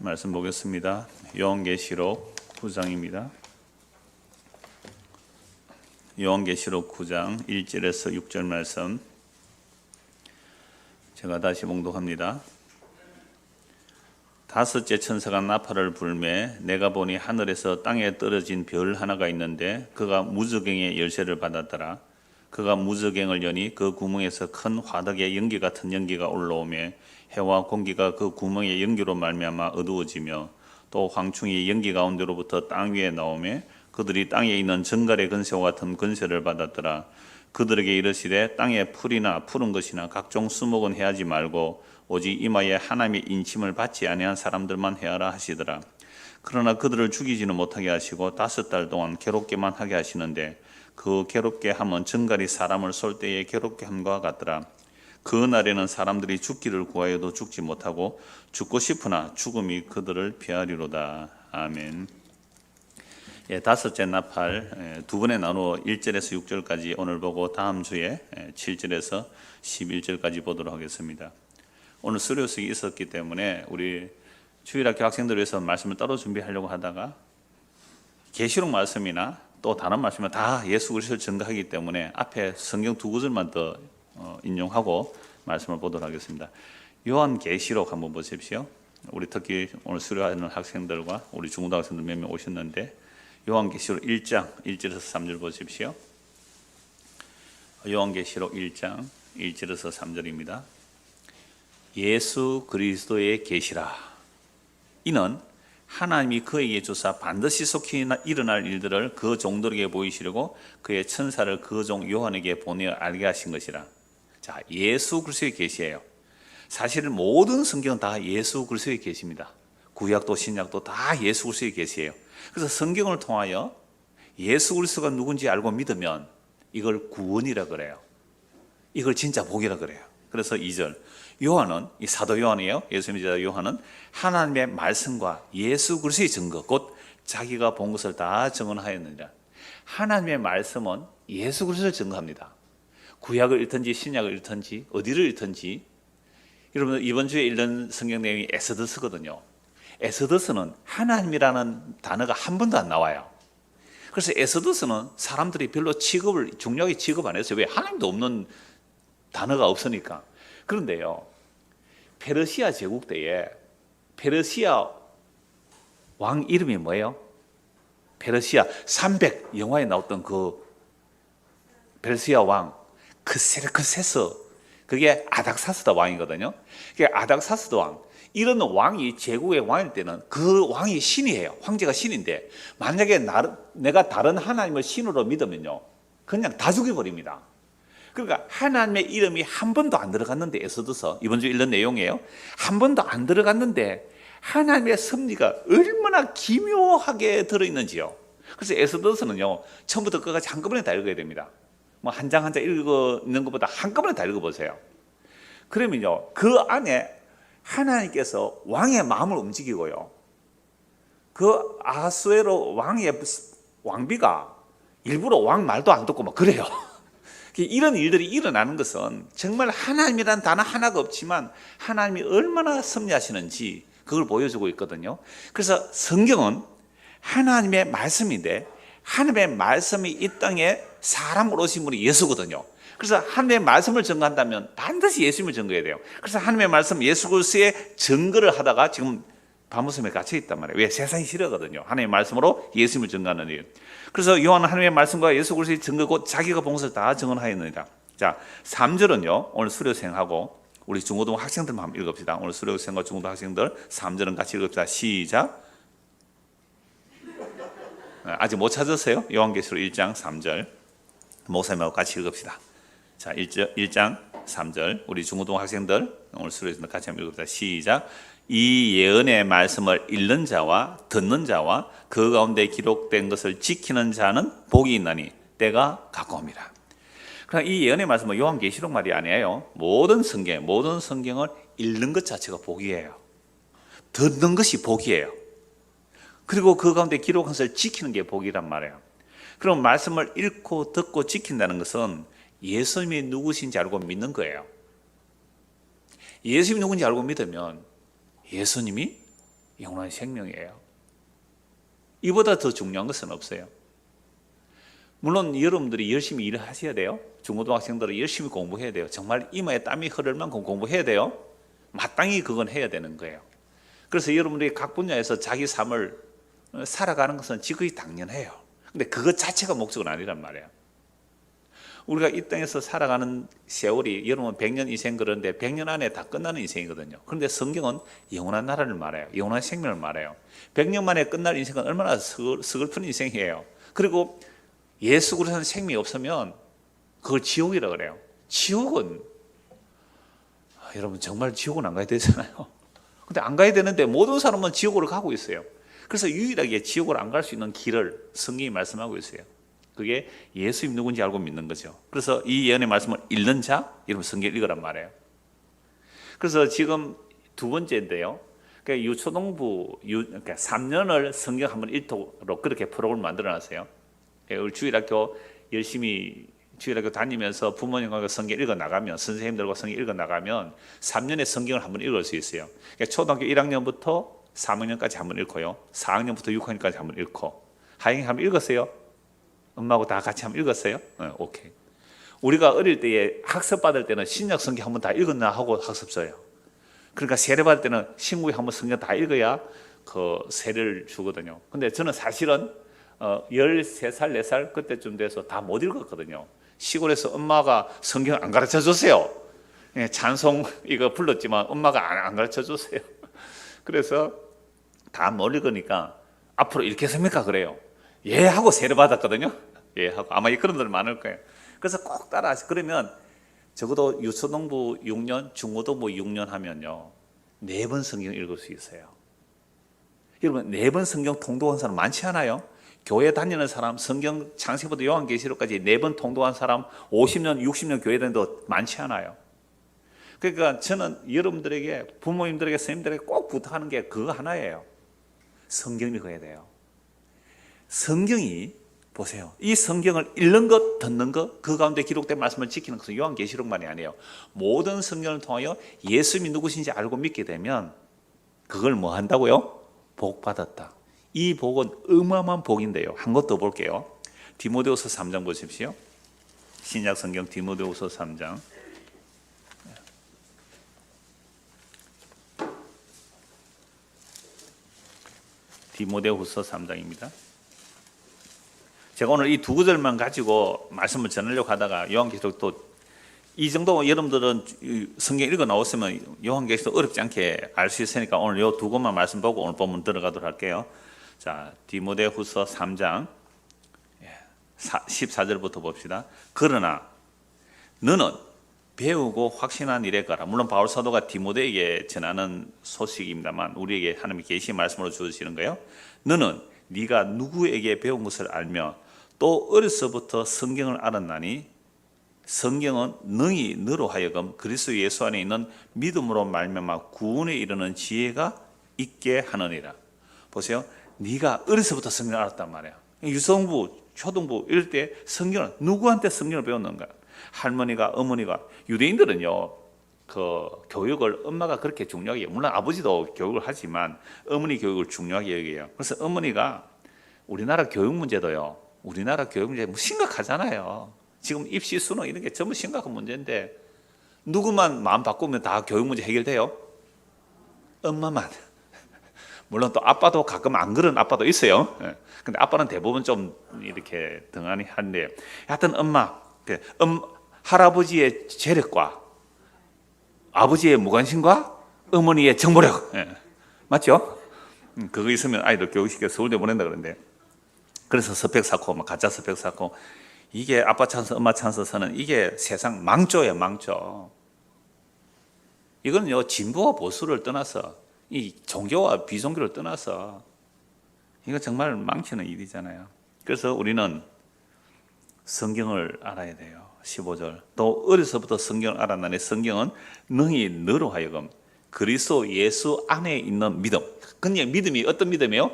말씀 보겠습니다. 요한계시록 9장입니다. 요한계시록 9장 1절에서 6절 말씀 제가 다시 봉독합니다. 다섯째 천사가 나팔을 불매 내가 보니 하늘에서 땅에 떨어진 별 하나가 있는데 그가 무저갱의 열쇠를 받았더라. 그가 무저갱을 여니 그 구멍에서 큰 화덕의 연기 같은 연기가 올라오며 해와 공기가 그 구멍의 연기로 말미암아 어두워지며 또 황충이 연기 가운데로부터 땅 위에 나오며 그들이 땅에 있는 정갈의 근세와 같은 근세를 받았더라. 그들에게 이르시되 땅에 풀이나 푸른 것이나 각종 수목은 해하지 말고 오직 이마에 하나님의 인침을 받지 아니한 사람들만 해하라 하시더라. 그러나 그들을 죽이지는 못하게 하시고 5달 동안 괴롭게만 하게 하시는데 그 괴롭게 함은 정갈이 사람을 쏠 때에 괴롭게 함과 같더라. 그 날에는 사람들이 죽기를 구하여도 죽지 못하고 죽고 싶으나 죽음이 그들을 피하리로다. 아멘. 다섯째 나팔 두 번에 나누어 1절에서 6절까지 오늘 보고 다음 주에 7절에서 11절까지 보도록 하겠습니다. 오늘 수료식이 있었기 때문에 우리 주일학교 학생들을 위해서 말씀을 따로 준비하려고 하다가 계시록 말씀이나 또 다른 말씀은 다 예수 그리스도를 증거하기 때문에 앞에 성경 두 구절만 더 인용하고 말씀을 보도록 하겠습니다. 요한계시록 한번 보십시오. 우리 특히 오늘 수료하는 학생들과 우리 중고등학생들 몇 명 오셨는데 요한계시록 1장 1절에서 3절 보십시오. 요한계시록 1장 1절에서 3절입니다. 예수 그리스도의 계시라. 이는 하나님이 그에게 주사 반드시 속히 일어날 일들을 그 종들에게 보이시려고 그의 천사를 그 종 요한에게 보내어 알게 하신 것이라. 자, 예수 그리스도의 계시예요. 사실 모든 성경은 다 예수 그리스도의 계시입니다. 구약도 신약도 다 예수 그리스도의 계시예요. 그래서 성경을 통하여 예수 그리스도가 누군지 알고 믿으면 이걸 구원이라 그래요. 이걸 진짜 복이라 그래요. 그래서 2절 요한은 이 사도 요한이에요. 예수님의 제자 요한은 하나님의 말씀과 예수 그리스도의 증거 곧 자기가 본 것을 다 증언하였느니라. 하나님의 말씀은 예수 그리스도를 증거합니다. 구약을 읽든지 신약을 읽든지 어디를 읽든지. 여러분 이번 주에 읽는 성경 내용이 에스더스거든요. 에스더스는 하나님이라는 단어가 한 번도 안 나와요. 그래서 에스더스는 사람들이 별로 중요하게 취급 안 했어요. 왜? 하나님도 없는 단어가 없으니까. 그런데요, 페르시아 제국 때에 페르시아 왕 이름이 뭐예요? 페르시아 300 영화에 나왔던 그 페르시아 왕 크세르크세스, 그게 아닥사스다 왕이거든요. 그게 아닥사스다 왕. 이런 왕이 제국의 왕일 때는 그 왕이 신이에요. 황제가 신인데 만약에 내가 다른 하나님을 신으로 믿으면요, 그냥 다 죽여버립니다. 그러니까 하나님의 이름이 한 번도 안 들어갔는데, 에스더서 이번 주 읽는 내용이에요. 한 번도 안 들어갔는데 하나님의 섭리가 얼마나 기묘하게 들어있는지요. 그래서 에스더서는요, 처음부터 끝까지 한꺼번에 다 읽어야 됩니다. 뭐 한 장 한 장 읽는 것보다 한꺼번에 다 읽어보세요. 그러면요, 그 안에 하나님께서 왕의 마음을 움직이고요, 그 아하수에로 왕의 왕비가 일부러 왕 말도 안 듣고 막 그래요. 이런 일들이 일어나는 것은 정말 하나님이라는 단어 하나가 없지만 하나님이 얼마나 섭리하시는지 그걸 보여주고 있거든요. 그래서 성경은 하나님의 말씀인데 하나님의 말씀이 이 땅에 사람으로 오신 분이 예수거든요. 그래서 하나님의 말씀을 증거한다면 반드시 예수님을 증거해야 돼요. 그래서 하나님의 말씀 예수 그리스도의 증거를 하다가 지금 밤무섬에 갇혀 있단 말이에요. 왜? 세상이 싫어거든요. 하나님의 말씀으로 예수님을 증거하는 일. 그래서 요한은 하나님의 말씀과 예수 그리스도의 증거고 자기가 본 것을 다 증언하였느니라. 자, 3절은요 오늘 수료생하고 우리 중고등 학생들만 한번 읽읍시다. 오늘 수료생과 중고등 학생들 3절은 같이 읽읍시다. 시작. 아직 못 찾았어요? 요한계시록 1장 3절 목사님하고 같이 읽읍시다. 자, 1장 3절 우리 중고등 학생들 오늘 수료생들 같이 한번 읽읍시다. 시작. 이 예언의 말씀을 읽는 자와 듣는 자와 그 가운데 기록된 것을 지키는 자는 복이 있나니 때가 가까움이라. 그러나 이 예언의 말씀은 요한계시록 말이 아니에요. 모든 성경을 읽는 것 자체가 복이에요. 듣는 것이 복이에요. 그리고 그 가운데 기록한 것을 지키는 게 복이란 말이에요. 그럼 말씀을 읽고 듣고 지킨다는 것은 예수님이 누구신지 알고 믿는 거예요. 예수님이 누군지 알고 믿으면 예수님이 영원한 생명이에요. 이보다 더 중요한 것은 없어요. 물론 여러분들이 열심히 일을 하셔야 돼요. 중고등학생들은 열심히 공부해야 돼요. 정말 이마에 땀이 흐를 만큼 공부해야 돼요. 마땅히 그건 해야 되는 거예요. 그래서 여러분들이 각 분야에서 자기 삶을 살아가는 것은 지극히 당연해요. 근데 그것 자체가 목적은 아니란 말이에요. 우리가 이 땅에서 살아가는 세월이 여러분 100년 인생 그런데 100년 안에 다 끝나는 인생이거든요. 그런데 성경은 영원한 나라를 말해요. 영원한 생명을 말해요. 100년 만에 끝날 인생은 얼마나 서글픈 인생이에요. 그리고 예수 그리스도는 생명이 없으면 그걸 지옥이라고 그래요. 지옥은 여러분 정말 지옥은 안 가야 되잖아요. 근데 안 가야 되는데 모든 사람은 지옥으로 가고 있어요. 그래서 유일하게 지옥으로 안 갈 수 있는 길을 성경이 말씀하고 있어요. 그게 예수님 누군지 알고 믿는 거죠. 그래서 이 예언의 말씀을 읽는 자, 여러분 성경 읽으란 말이에요. 그래서 지금 두 번째인데요. 그러니까 유초동부 그러니까 3년을 성경 한번 읽도록 그렇게 프로그램을 만들어놨어요. 우리 주일학교 열심히 주일학교 다니면서 부모님과 성경 읽어 나가면, 선생님들과 성경 읽어 나가면 3년의 성경을 한번 읽을 수 있어요. 그러니까 초등학교 1학년부터 3학년까지 한번 읽고요. 4학년부터 6학년까지 한번 읽고. 하영이 한번 읽었어요? 엄마하고 다 같이 한번 읽었어요? 네, 오케이. 우리가 어릴 때에 학습 받을 때는 신약 성경 한번 다 읽었나 하고 학습 써요. 그러니까 세례 받을 때는 신구약 한번 성경 다 읽어야 그 세례를 주거든요. 근데 저는 사실은 13살, 4살 그때쯤 돼서 다 못 읽었거든요. 시골에서 엄마가 성경 안 가르쳐 줬어요. 예, 찬송 이거 불렀지만 엄마가 안 가르쳐 줬어요. 그래서 다 못 읽으니까 앞으로 이렇게 했습니까? 그래요. 예 하고 세례 받았거든요. 예 하고 아마 그런 분들 많을 거예요. 그래서 꼭 따라하시. 그러면 적어도 유초등부 6년, 중고등부 6년 하면요 4번 성경 읽을 수 있어요. 여러분 4번 성경 통독한 사람 많지 않아요? 교회 다니는 사람, 성경 창세기부터 요한계시록까지 4번 통독한 사람 50년, 60년 교회 다니도 많지 않아요. 그러니까 저는 여러분들에게, 부모님들에게, 선생님들에게 꼭 부탁하는 게 그거 하나예요. 성경 읽어야 돼요. 성경이 보세요. 이 성경을 읽는 것, 듣는 것, 그 가운데 기록된 말씀을 지키는 것은 요한계시록만이 아니에요. 모든 성경을 통하여 예수님이 누구신지 알고 믿게 되면 그걸 뭐 한다고요? 복 받았다. 이 복은 어마어마한 복인데요. 한 것 더 볼게요. 디모데후서 3장 보십시오. 신약 성경 디모데후서 3장. 디모데후서 3장입니다. 제가 오늘 이 두 구절만 가지고 말씀을 전하려고 하다가 요한계시록 또 이 정도 여러분들은 성경 읽어 나왔으면 요한계시록 어렵지 않게 알 수 있으니까 오늘 이 두 것만 말씀 보고 오늘 본문 들어가도록 할게요. 자, 디모데후서 3장 14절부터 봅시다. 그러나 너는 배우고 확신한 일에 가라. 물론 바울 사도가 디모데에게 전하는 소식입니다만 우리에게 하나님의 계시 말씀으로 주시는 거예요. 너는 네가 누구에게 배운 것을 알며 또 어려서부터 성경을 알았나니 성경은 능히 너로 하여금 그리스도 예수 안에 있는 믿음으로 말미암아 구원에 이르는 지혜가 있게 하느니라. 보세요. 네가 어려서부터 성경을 알았단 말이야. 유성부, 초등부 이럴 때 성경을 누구한테 성경을 배웠는가? 할머니가, 어머니가. 유대인들은요 그 교육을 엄마가 그렇게 중요하게, 물론 아버지도 교육을 하지만 어머니 교육을 중요하게 여겨요. 그래서 어머니가 우리나라 교육 문제도요, 우리나라 교육 문제 심각하잖아요. 지금 입시 수능 이런 게 전부 심각한 문제인데 누구만 마음 바꾸면 다 교육 문제 해결돼요? 엄마만. 물론 또 아빠도 가끔 안 그런 아빠도 있어요. 근데 아빠는 대부분 좀 이렇게 등한히 한데, 하여튼 엄마, 할아버지의 재력과 아버지의 무관심과 어머니의 정보력, 맞죠? 그거 있으면 아이들 교육시켜 서울대 보낸다 그러는데, 그래서 스펙 쌓고 막 가짜 스펙 쌓고, 이게 아빠 찬스 엄마 찬스서는 이게 세상 망조예요. 망조. 이건요 진보와 보수를 떠나서 이 종교와 비종교를 떠나서 이거 정말 망치는 일이잖아요. 그래서 우리는 성경을 알아야 돼요. 15절. 또 어려서부터 성경을 알았나니 성경은 능히 너로 하여금 그리스도 예수 안에 있는 믿음. 그냥 믿음이 어떤 믿음이에요?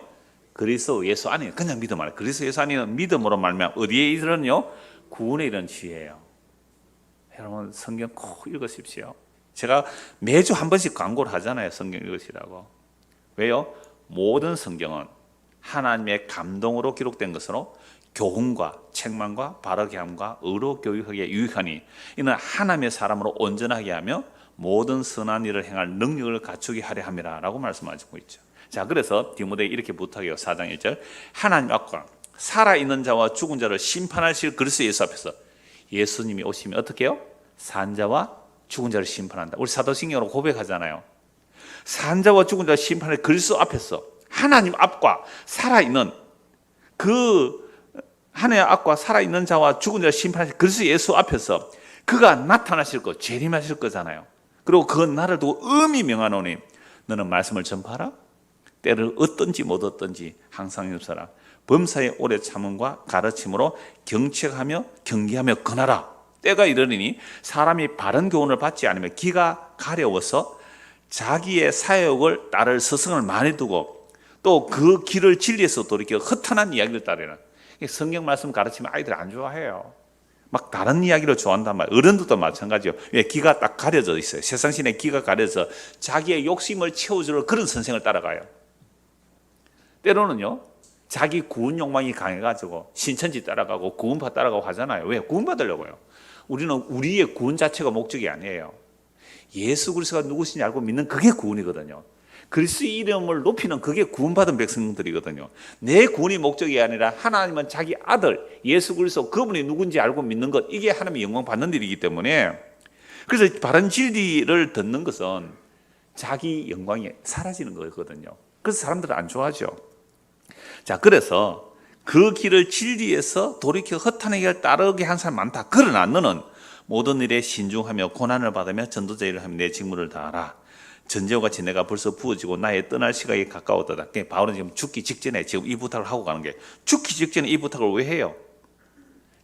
그리스도 예수 안에 그냥 믿음 안에. 그리스도 예수 안에 있는 믿음으로 말미암아 어디에 이르는요? 구원에 이르는 지혜예요. 여러분 성경 꼭 읽으십시오. 제가 매주 한 번씩 광고를 하잖아요. 성경 읽으시라고. 왜요? 모든 성경은 하나님의 감동으로 기록된 것으로 교훈과 책망과 바르게 함과 의로 교육하기에 유익하니 이는 하나님의 사람으로 온전하게 하며 모든 선한 일을 행할 능력을 갖추게 하려 함이라 라고 말씀하시고 있죠. 자, 그래서 디모데에 이렇게 부탁해요. 4장 1절 하나님 앞과 살아있는 자와 죽은 자를 심판하실 그리스도 예수 앞에서 예수님이 오시면 어떻게 해요? 산 자와 죽은 자를 심판한다. 우리 사도신경으로 고백하잖아요. 산 자와 죽은 자를 심판할 그리스도 앞에서 하나님 앞과 살아있는 그 하나님 앞과 살아있는 자와 죽은 자를 심판하실 그리스도 예수 앞에서 그가 나타나실 것, 재림하실 거잖아요. 그리고 그 날을 두고 음이 명하노니 너는 말씀을 전파하라. 때를 얻든지 못 얻든지 항상 입사라. 범사의 오래 참음과 가르침으로 경책하며 경계하며 권하라. 때가 이르리니 사람이 바른 교훈을 받지 않으면 기가 가려워서 자기의 사역을 따를 스승을 많이 두고 또 그 길을 진리에서 돌이켜 허탄한 이야기를 따르는. 성경 말씀 가르치면 아이들 안 좋아해요. 막 다른 이야기를 좋아한단 말이에요. 어른들도 마찬가지요. 왜? 기가 딱 가려져 있어요. 세상신에 기가 가려서 자기의 욕심을 채워주는 그런 선생을 따라가요. 때로는요, 자기 구원 욕망이 강해가지고 신천지 따라가고 구원파 따라가고 하잖아요. 왜? 구원받으려고요. 우리는 우리의 구원 자체가 목적이 아니에요. 예수 그리스도가 누구신지 알고 믿는 그게 구원이거든요. 그리스도의 이름을 높이는 그게 구원받은 백성들이거든요. 내 구원이 목적이 아니라 하나님은 자기 아들 예수 그리스도 그분이 누군지 알고 믿는 것, 이게 하나님의 영광 받는 일이기 때문에, 그래서 바른 진리를 듣는 것은 자기 영광이 사라지는 거거든요. 그래서 사람들은 안 좋아하죠. 자, 그래서 그 길을 진리에서 돌이켜 허탄의 길을 따르게 한 사람 많다. 그러나 너는 모든 일에 신중하며 고난을 받으며 전도자 일을 하며 내 직무를 다하라. 전제와 같이 내가 벌써 부어지고 나의 떠날 시각이 가까웠다. 바울은 지금 죽기 직전에 지금 이 부탁을 하고 가는 게, 죽기 직전에 이 부탁을 왜 해요?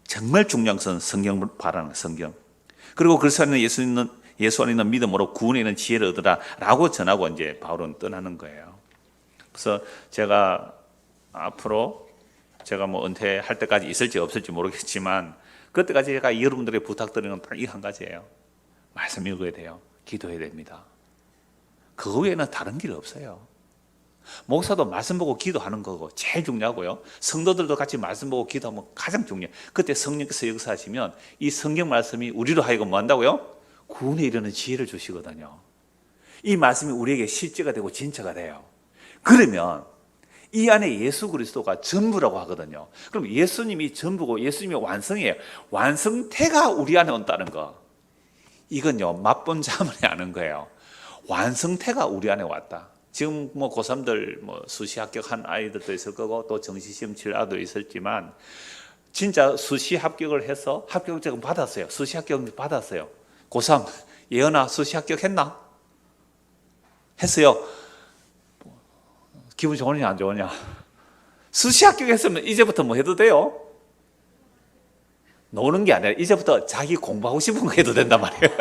정말 중요한 것은 성경을 바라는 성경. 그리고 그리스도 안에 예수 안에 있는 믿음으로 구원에 있는 지혜를 얻으라 라고 전하고 이제 바울은 떠나는 거예요. 그래서 제가 앞으로 제가 뭐 은퇴할 때까지 있을지 없을지 모르겠지만 그때까지 제가 여러분들의 부탁드리는 건 딱 이 한 가지예요. 말씀 읽어야 돼요. 기도해야 됩니다. 그거 외에는 다른 길 없어요. 목사도 말씀 보고 기도하는 거고 제일 중요하고요. 성도들도 같이 말씀 보고 기도하면 가장 중요해요. 그때 성령께서 역사하시면 이 성경 말씀이 우리로 하여금 뭐 한다고요? 구원에 이르는 지혜를 주시거든요. 이 말씀이 우리에게 실제가 되고 진짜가 돼요. 그러면 이 안에 예수 그리스도가 전부라고 하거든요. 그럼 예수님이 전부고 예수님이 완성이에요. 완성태가 우리 안에 온다는 거, 이건요 맛본 자만이 아는 거예요. 완성태가 우리 안에 왔다. 지금 뭐 고3들 뭐 수시 합격한 아이들도 있을 거고 또 정시시험 칠 아도 있었지만 진짜 수시 합격을 해서 합격증 받았어요. 수시 합격 받았어요. 고3 예언아 수시 합격했나? 했어요. 기분 좋으냐 안 좋으냐? 수시 합격했으면 이제부터 뭐 해도 돼요? 노는 게 아니라 이제부터 자기 공부하고 싶은 거 해도 된단 말이에요.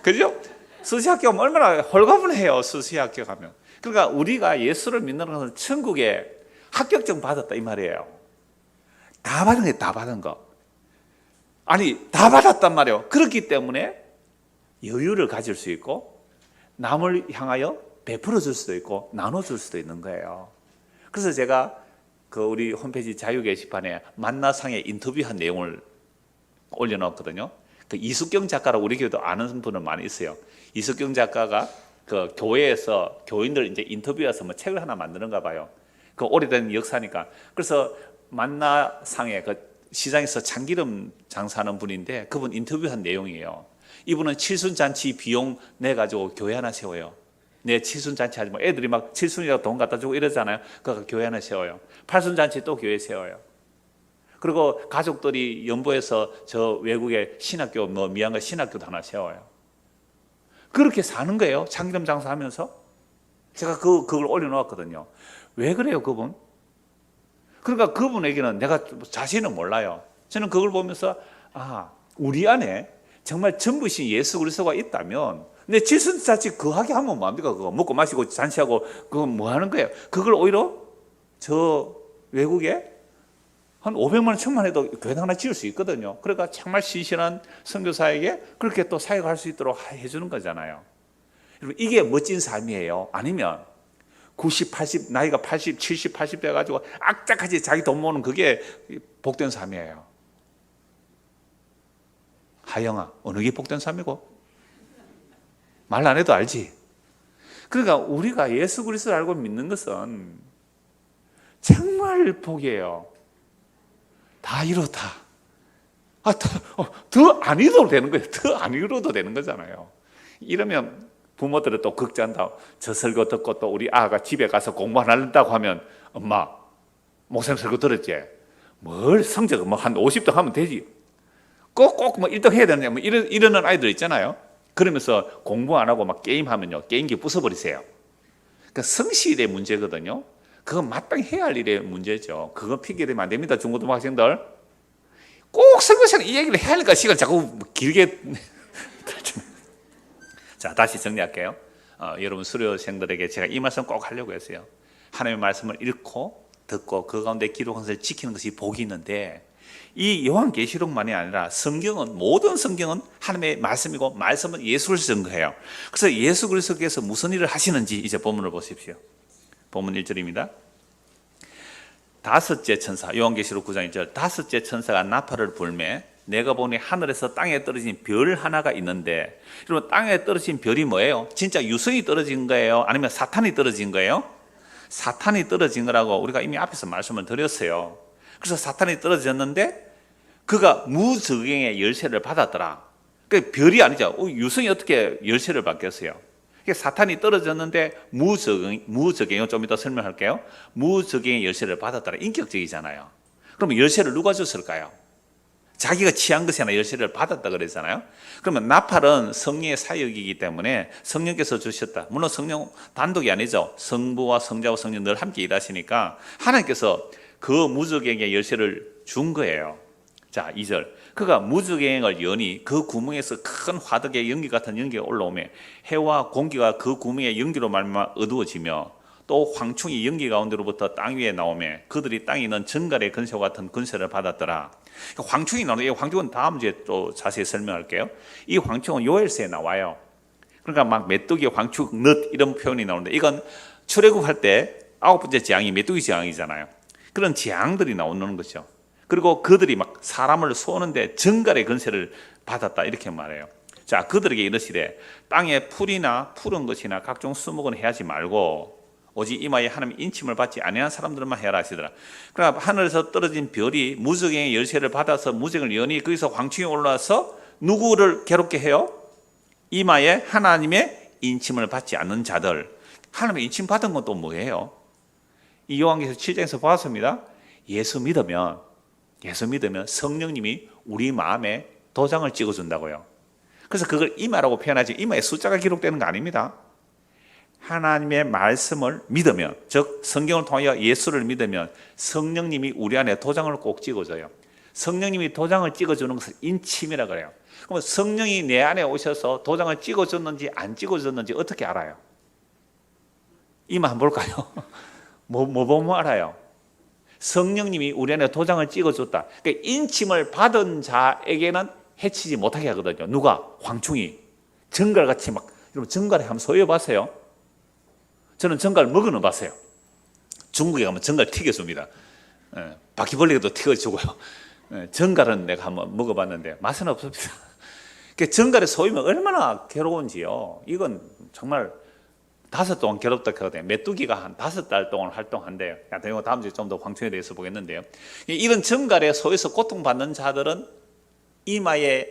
그죠? 수시 합격하면 얼마나 홀가분해요. 수시 합격하면. 그러니까 우리가 예수를 믿는 것은 천국에 합격증 받았다 이 말이에요. 다 받은 게 다 받은 거. 아니 다 받았단 말이에요. 그렇기 때문에 여유를 가질 수 있고 남을 향하여 베풀어 줄 수도 있고 나눠 줄 수도 있는 거예요. 그래서 제가 그 우리 홈페이지 자유 게시판에 만나상의 인터뷰한 내용을 올려놓았거든요. 그 이숙경 작가라고 우리 교회도 아는 분은 많이 있어요. 이숙경 작가가 그 교회에서 교인들 이제 인터뷰해서 뭐 책을 하나 만드는가 봐요. 그 오래된 역사니까. 그래서 만나상의 그 시장에서 참기름 장사하는 분인데 그분 인터뷰한 내용이에요. 이분은 칠순잔치 비용 내가지고 교회 하나 세워요. 내 칠순잔치 하지 뭐 애들이 막 칠순이라고 돈 갖다 주고 이러잖아요. 그러니까 교회 하나 세워요. 팔순잔치 또 교회 세워요. 그리고 가족들이 연보에서 저 외국의 신학교 뭐 미얀마 신학교도 하나 세워요. 그렇게 사는 거예요. 참기름 장사하면서. 제가 그걸 올려놓았거든요. 왜 그래요 그분? 그러니까 그분에게는 내가 자신은 몰라요. 저는 그걸 보면서 우리 안에 정말 전부신 예수 그리스도가 있다면 내 칠순잔치 거하게 하면 뭐합니까? 그거 먹고 마시고 잔치하고 그거 뭐 하는 거예요? 그걸 오히려 저 외국에 한 500만 원, 1000만 원 해도 교회 하나 지을 수 있거든요. 그러니까 정말 신실한 선교사에게 그렇게 또 사역할 수 있도록 해주는 거잖아요. 이게 멋진 삶이에요. 아니면 90, 80, 나이가 80, 70, 80 돼가지고 악착같이 자기 돈 모으는 그게 복된 삶이에요. 하영아, 어느 게 복된 삶이고? 말 안 해도 알지? 그러니까 우리가 예수 그리스도를 알고 믿는 것은 정말 복이에요. 다 이루다. 더 안 이뤄도 되는 거예요. 더 안 이뤄도 되는 거잖아요. 이러면 부모들은 또 걱정한다. 저 설교 듣고 또 우리 아가 집에 가서 공부 안 한다고 하면 엄마, 목사님 설교 들었지? 뭘 성적 한 50등 하면 되지. 꼭 1등 해야 되느냐. 이러는 아이들 있잖아요. 그러면서 공부 안 하고 막 게임하면요. 게임기 부숴버리세요. 그러니까 성실의 문제거든요. 그건 마땅히 해야 할 일의 문제죠. 그거 핑계대면 안 됩니다. 중고등부 학생들. 꼭 설교 시간에 이 얘기를 해야 하니까 시간 자꾸 길게. 자, 다시 정리할게요. 여러분 수료생들에게 제가 이 말씀 꼭 하려고 했어요. 하나님의 말씀을 읽고 듣고 그 가운데 기록한 것을 지키는 것이 복이 있는데, 이 요한계시록만이 아니라 성경은, 모든 성경은 하나님의 말씀이고 말씀은 예수를 증거해요. 그래서 예수 그리스도께서 무슨 일을 하시는지 이제 본문을 보십시오. 본문 1절입니다. 다섯째 천사, 요한계시록 9장 1절. 다섯째 천사가 나팔을 불매 내가 보니 하늘에서 땅에 떨어진 별 하나가 있는데, 여러분 땅에 떨어진 별이 뭐예요? 진짜 유성이 떨어진 거예요? 아니면 사탄이 떨어진 거예요? 사탄이 떨어진 거라고 우리가 이미 앞에서 말씀을 드렸어요. 그래서 사탄이 떨어졌는데 그가 무적행의 열쇠를 받았더라. 그 별이 아니죠. 유성이 어떻게 열쇠를 받겠어요? 사탄이 떨어졌는데 무적행은 좀 이따 설명할게요. 무적행의 열쇠를 받았더라. 인격적이잖아요. 그러면 열쇠를 누가 줬을까요? 자기가 취한 것이 아니라 열쇠를 받았다 그랬잖아요. 그러면 나팔은 성령의 사역이기 때문에 성령께서 주셨다. 물론 성령 단독이 아니죠. 성부와 성자와 성령 늘 함께 일하시니까 하나님께서 그 무적행의 열쇠를 준 거예요. 자, 2절. 그가 무적행을 여니 그 구멍에서 큰 화덕의 연기 같은 연기가 올라오며 해와 공기가 그 구멍의 연기로 말미암아 어두워지며 또 황충이 연기 가운데로부터 땅 위에 나오며 그들이 땅에 있는 정갈의 근세와 같은 근세를 받았더라. 황충이 나오는데, 이 황충은 다음 주에 또 자세히 설명할게요. 이 황충은 요엘서에 나와요. 그러니까 막 메뚜기, 황충, 넛 이런 표현이 나오는데, 이건 출애굽할 때 9번째 재앙이 메뚜기 재앙이잖아요. 그런 재앙들이 나오는 거죠. 그리고 그들이 막 사람을 쏘는데 정갈의 근세를 받았다 이렇게 말해요. 자, 그들에게 이르시되 땅에 풀이나 푸른 것이나 각종 수목은 해하지 말고 오직 이마에 하나님의 인침을 받지 아니한 사람들만 해라 하시더라. 그러니까 하늘에서 떨어진 별이 무적행의 열쇠를 받아서 무적을 여니 거기서 황충이 올라와서 누구를 괴롭게 해요? 이마에 하나님의 인침을 받지 않는 자들. 하나님의 인침 받은 건 또 뭐예요? 이 요한계시록 7장에서 보았습니다. 예수 믿으면 성령님이 우리 마음에 도장을 찍어준다고요. 그래서 그걸 이마라고 표현하지, 이마에 숫자가 기록되는 거 아닙니다. 하나님의 말씀을 믿으면, 즉 성경을 통하여 예수를 믿으면 성령님이 우리 안에 도장을 꼭 찍어줘요. 성령님이 도장을 찍어주는 것을 인침이라고 그래요. 그럼 성령이 내 안에 오셔서 도장을 찍어줬는지 안 찍어줬는지 어떻게 알아요? 이마 한번 볼까요? 뭐 보면 알아요? 성령님이 우리 안에 도장을 찍어줬다. 그러니까 인침을 받은 자에게는 해치지 못하게 하거든요. 누가? 황충이. 정갈같이 막, 여러분 정갈에 한번 소유해봤어요? 저는 정갈 먹어는 봤어요. 중국에 가면 정갈 튀겨줍니다. 바퀴벌레도 튀겨주고요. 정갈은 내가 한번 먹어봤는데 맛은 없습니다. 그러니까 정갈에 소유면 얼마나 괴로운지요. 이건 정말 5달 동안 괴롭다 하거든요. 메뚜기가 한 5달 동안 활동한대요. 다음 주에 좀 더 황충에 대해서 보겠는데요. 이런 정갈에 소유해서 고통받는 자들은 이마에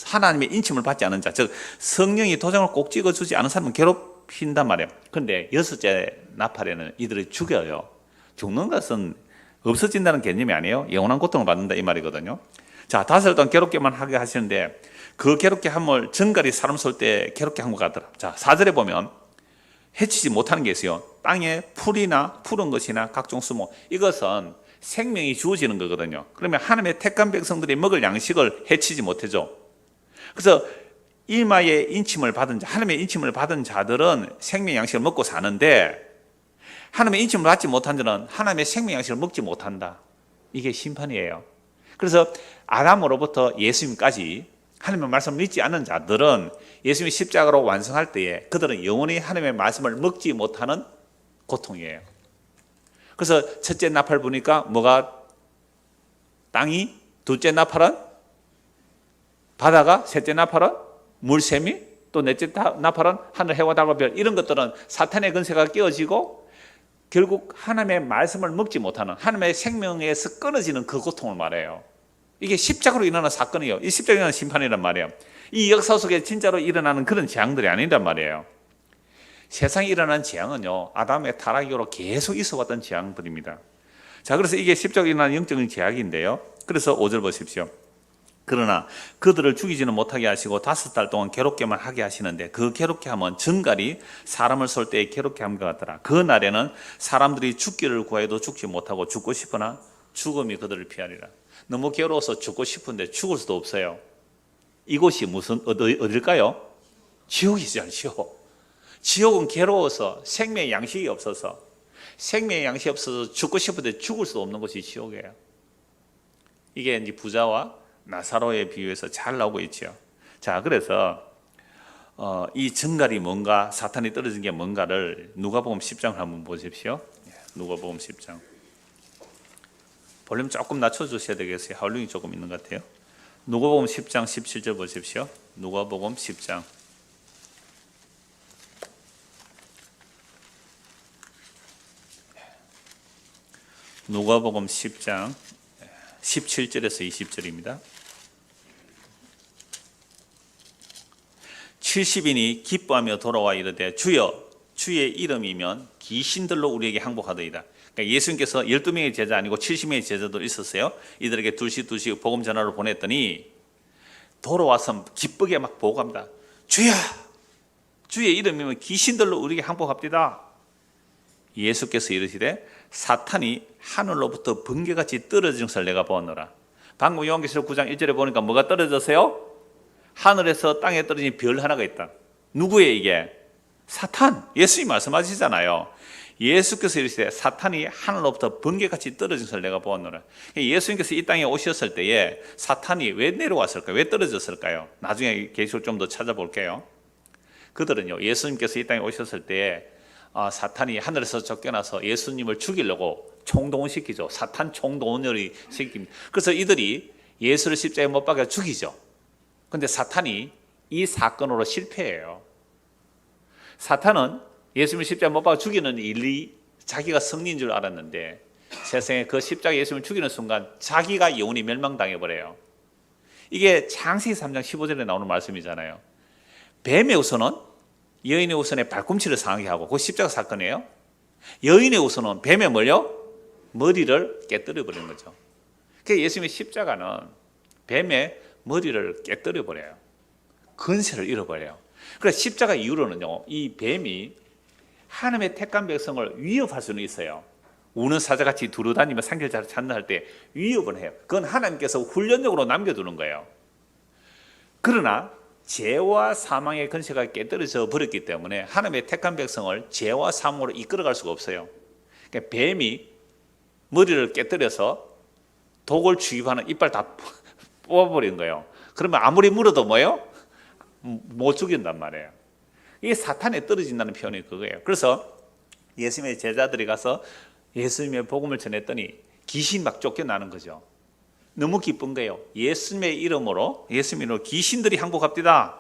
하나님의 인침을 받지 않은 자, 즉 성령이 도장을 꼭 찍어주지 않은 사람은 괴롭힌단 말이에요. 그런데 6째 나팔에는 이들을 죽여요. 죽는 것은 없어진다는 개념이 아니에요. 영원한 고통을 받는다 이 말이거든요. 자, 5달 동안 괴롭게만 하게 하시는데 그 괴롭게 함을 정갈이 사람 쏠 때 괴롭게 한 것 같더라. 자, 4절에 보면 해치지 못하는 게 있어요. 땅에 풀이나 푸른 것이나 각종 수목, 이것은 생명이 주어지는 거거든요. 그러면 하나님의 택한 백성들이 먹을 양식을 해치지 못해줘. 그래서 이마에 인침을 받은 자, 하나님의 인침을 받은 자들은 생명 양식을 먹고 사는데, 하나님의 인침을 받지 못한 자는 하나님의 생명 양식을 먹지 못한다. 이게 심판이에요. 그래서 아담으로부터 예수님까지 하나님의 말씀을 믿지 않는 자들은 예수님이 십자가로 완성할 때에 그들은 영원히 하나님의 말씀을 먹지 못하는 고통이에요. 그래서 첫째 나팔 보니까 뭐가 땅이, 둘째 나팔은 바다가, 셋째 나팔은 물샘이, 또 넷째 나팔은 하늘 해와 달과 별, 이런 것들은 사탄의 권세가 깨어지고 결국 하나님의 말씀을 먹지 못하는, 하나님의 생명에서 끊어지는 그 고통을 말해요. 이게 십자가로 일어나는 사건이에요. 이 십자가로 일어나는 심판이란 말이에요. 이 역사 속에 진짜로 일어나는 그런 재앙들이 아니란 말이에요. 세상에 일어난 재앙은요, 아담의 타락 이후로 계속 있어왔던 재앙들입니다. 자, 그래서 이게 십자가로 일어나는 영적인 재앙인데요. 그래서 5절 보십시오. 그러나 그들을 죽이지는 못하게 하시고 5달 동안 괴롭게만 하게 하시는데, 그 괴롭게 함은 정갈이 사람을 쏠 때에 괴롭게 함과 같더라. 그 날에는 사람들이 죽기를 구하여도 죽지 못하고 죽고 싶으나 죽음이 그들을 피하리라. 너무 괴로워서 죽고 싶은데 죽을 수도 없어요. 이곳이 무슨 어딜까요? 지옥이죠, 지옥. 지옥은 괴로워서 생명의 양식이 없어서, 생명의 양식이 없어서 죽고 싶은데 죽을 수도 없는 곳이 지옥이에요. 이게 이제 부자와 나사로의 비유에서 잘 나오고 있죠. 자, 그래서 이 정갈이 뭔가, 사탄이 떨어진 게 뭔가를 누가복음 10장을 한번 보십시오. 누가복음 10장. 볼륨 조금 낮춰주셔야 되겠어요. 하울링이 조금 있는 것 같아요. 누가복음 10장 17절 보십시오. 누가복음 10장. 누가복음 10장 17절에서 20절입니다. 70인이 기뻐하며 돌아와 이르되 주여, 주의 이름이면 귀신들로 우리에게 항복하더이다. 그러니까 예수님께서 12명의 제자 아니고 70명의 제자도 있었어요. 이들에게 둘씩 복음 전하러 보냈더니 돌아와서 기쁘게 막 보고합니다. 주여, 주의 이름이면 귀신들로 우리에게 항복합디다. 예수께서 이르시되 사탄이 하늘로부터 번개같이 떨어진 것을 내가 보았노라. 방금 요한계시록 9장 1절에 보니까 뭐가 떨어졌어요? 하늘에서 땅에 떨어진 별 하나가 있다. 누구예요 이게? 사탄. 예수님이 말씀하시잖아요. 예수께서 이르시되 사탄이 하늘로부터 번개같이 떨어진 것을 내가 보았노라. 예수님께서 이 땅에 오셨을 때에 사탄이 왜 내려왔을까요? 왜 떨어졌을까요? 나중에 계시록 좀 더 찾아볼게요. 그들은요, 예수님께서 이 땅에 오셨을 때에 사탄이 하늘에서 쫓겨나서 예수님을 죽이려고 총동원시키죠. 사탄 총동원을 시킵니다. 그래서 이들이 예수를 십자가에 못 박아 죽이죠. 그런데 사탄이 이 사건으로 실패해요. 사탄은 예수님을 십자가에 못 박아 죽이는 일이 자기가 승리인 줄 알았는데, 세상에 그 십자가에 예수님을 죽이는 순간 자기가 영원히 멸망당해버려요. 이게 창세기 3장 15절에 나오는 말씀이잖아요. 뱀의 우선은 여인의 우선에 발꿈치를 상하게 하고, 그거 십자가 사건이에요. 여인의 우선은 뱀의 머리를 깨뜨려 버리는 거죠. 그래서 예수님의 십자가는 뱀의 머리를 깨뜨려 버려요. 근세를 잃어버려요. 그래서 십자가 이후로는요, 이 뱀이 하나님의 택한 백성을 위협할 수는 있어요. 우는 사자같이 두루다니며 산길자를 찾는 할 때 위협을 해요. 그건 하나님께서 훈련적으로 남겨두는 거예요. 그러나 죄와 사망의 권세가 깨뜨려져 버렸기 때문에 하나님의 택한 백성을 죄와 사망으로 이끌어갈 수가 없어요. 그러니까 뱀이 머리를 깨뜨려서 독을 취입하는 이빨 다 뽑아버린 거예요. 그러면 아무리 물어도 뭐예요? 못 죽인단 말이에요. 이게 사탄에 떨어진다는 표현이 그거예요. 그래서 예수님의 제자들이 가서 예수님의 복음을 전했더니 귀신 막 쫓겨나는 거죠. 너무 기쁜 거예요. 예수님의 이름으로 귀신들이 항복합디다.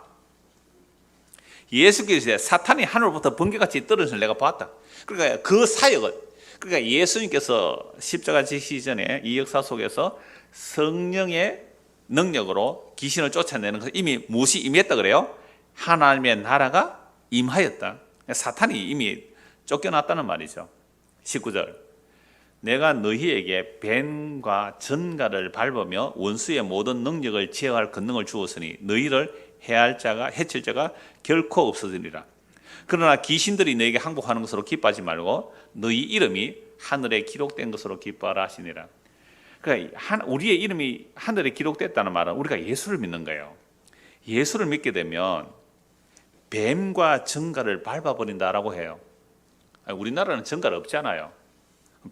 예수께서 사탄이 하늘로부터 번개같이 떨어진 것을 내가 봤다. 그러니까 그 사역은, 그러니까 예수님께서 십자가 지시기 전에 이 역사 속에서 성령의 능력으로 귀신을 쫓아내는 것은 이미 무엇이 임했다 그래요? 하나님의 나라가 임하였다. 사탄이 이미 쫓겨났다는 말이죠. 19절. 내가 너희에게 뱀과 전갈을 밟으며 원수의 모든 능력을 제어할 권능을 주었으니 너희를 해칠 자가 결코 없어지리라. 그러나 귀신들이 너에게 항복하는 것으로 기뻐하지 말고 너희 이름이 하늘에 기록된 것으로 기뻐하라 하시니라. 그러니까 우리의 이름이 하늘에 기록됐다는 말은 우리가 예수를 믿는 거예요. 예수를 믿게 되면 뱀과 전갈을 밟아버린다라고 해요. 우리나라는 전갈 없잖아요.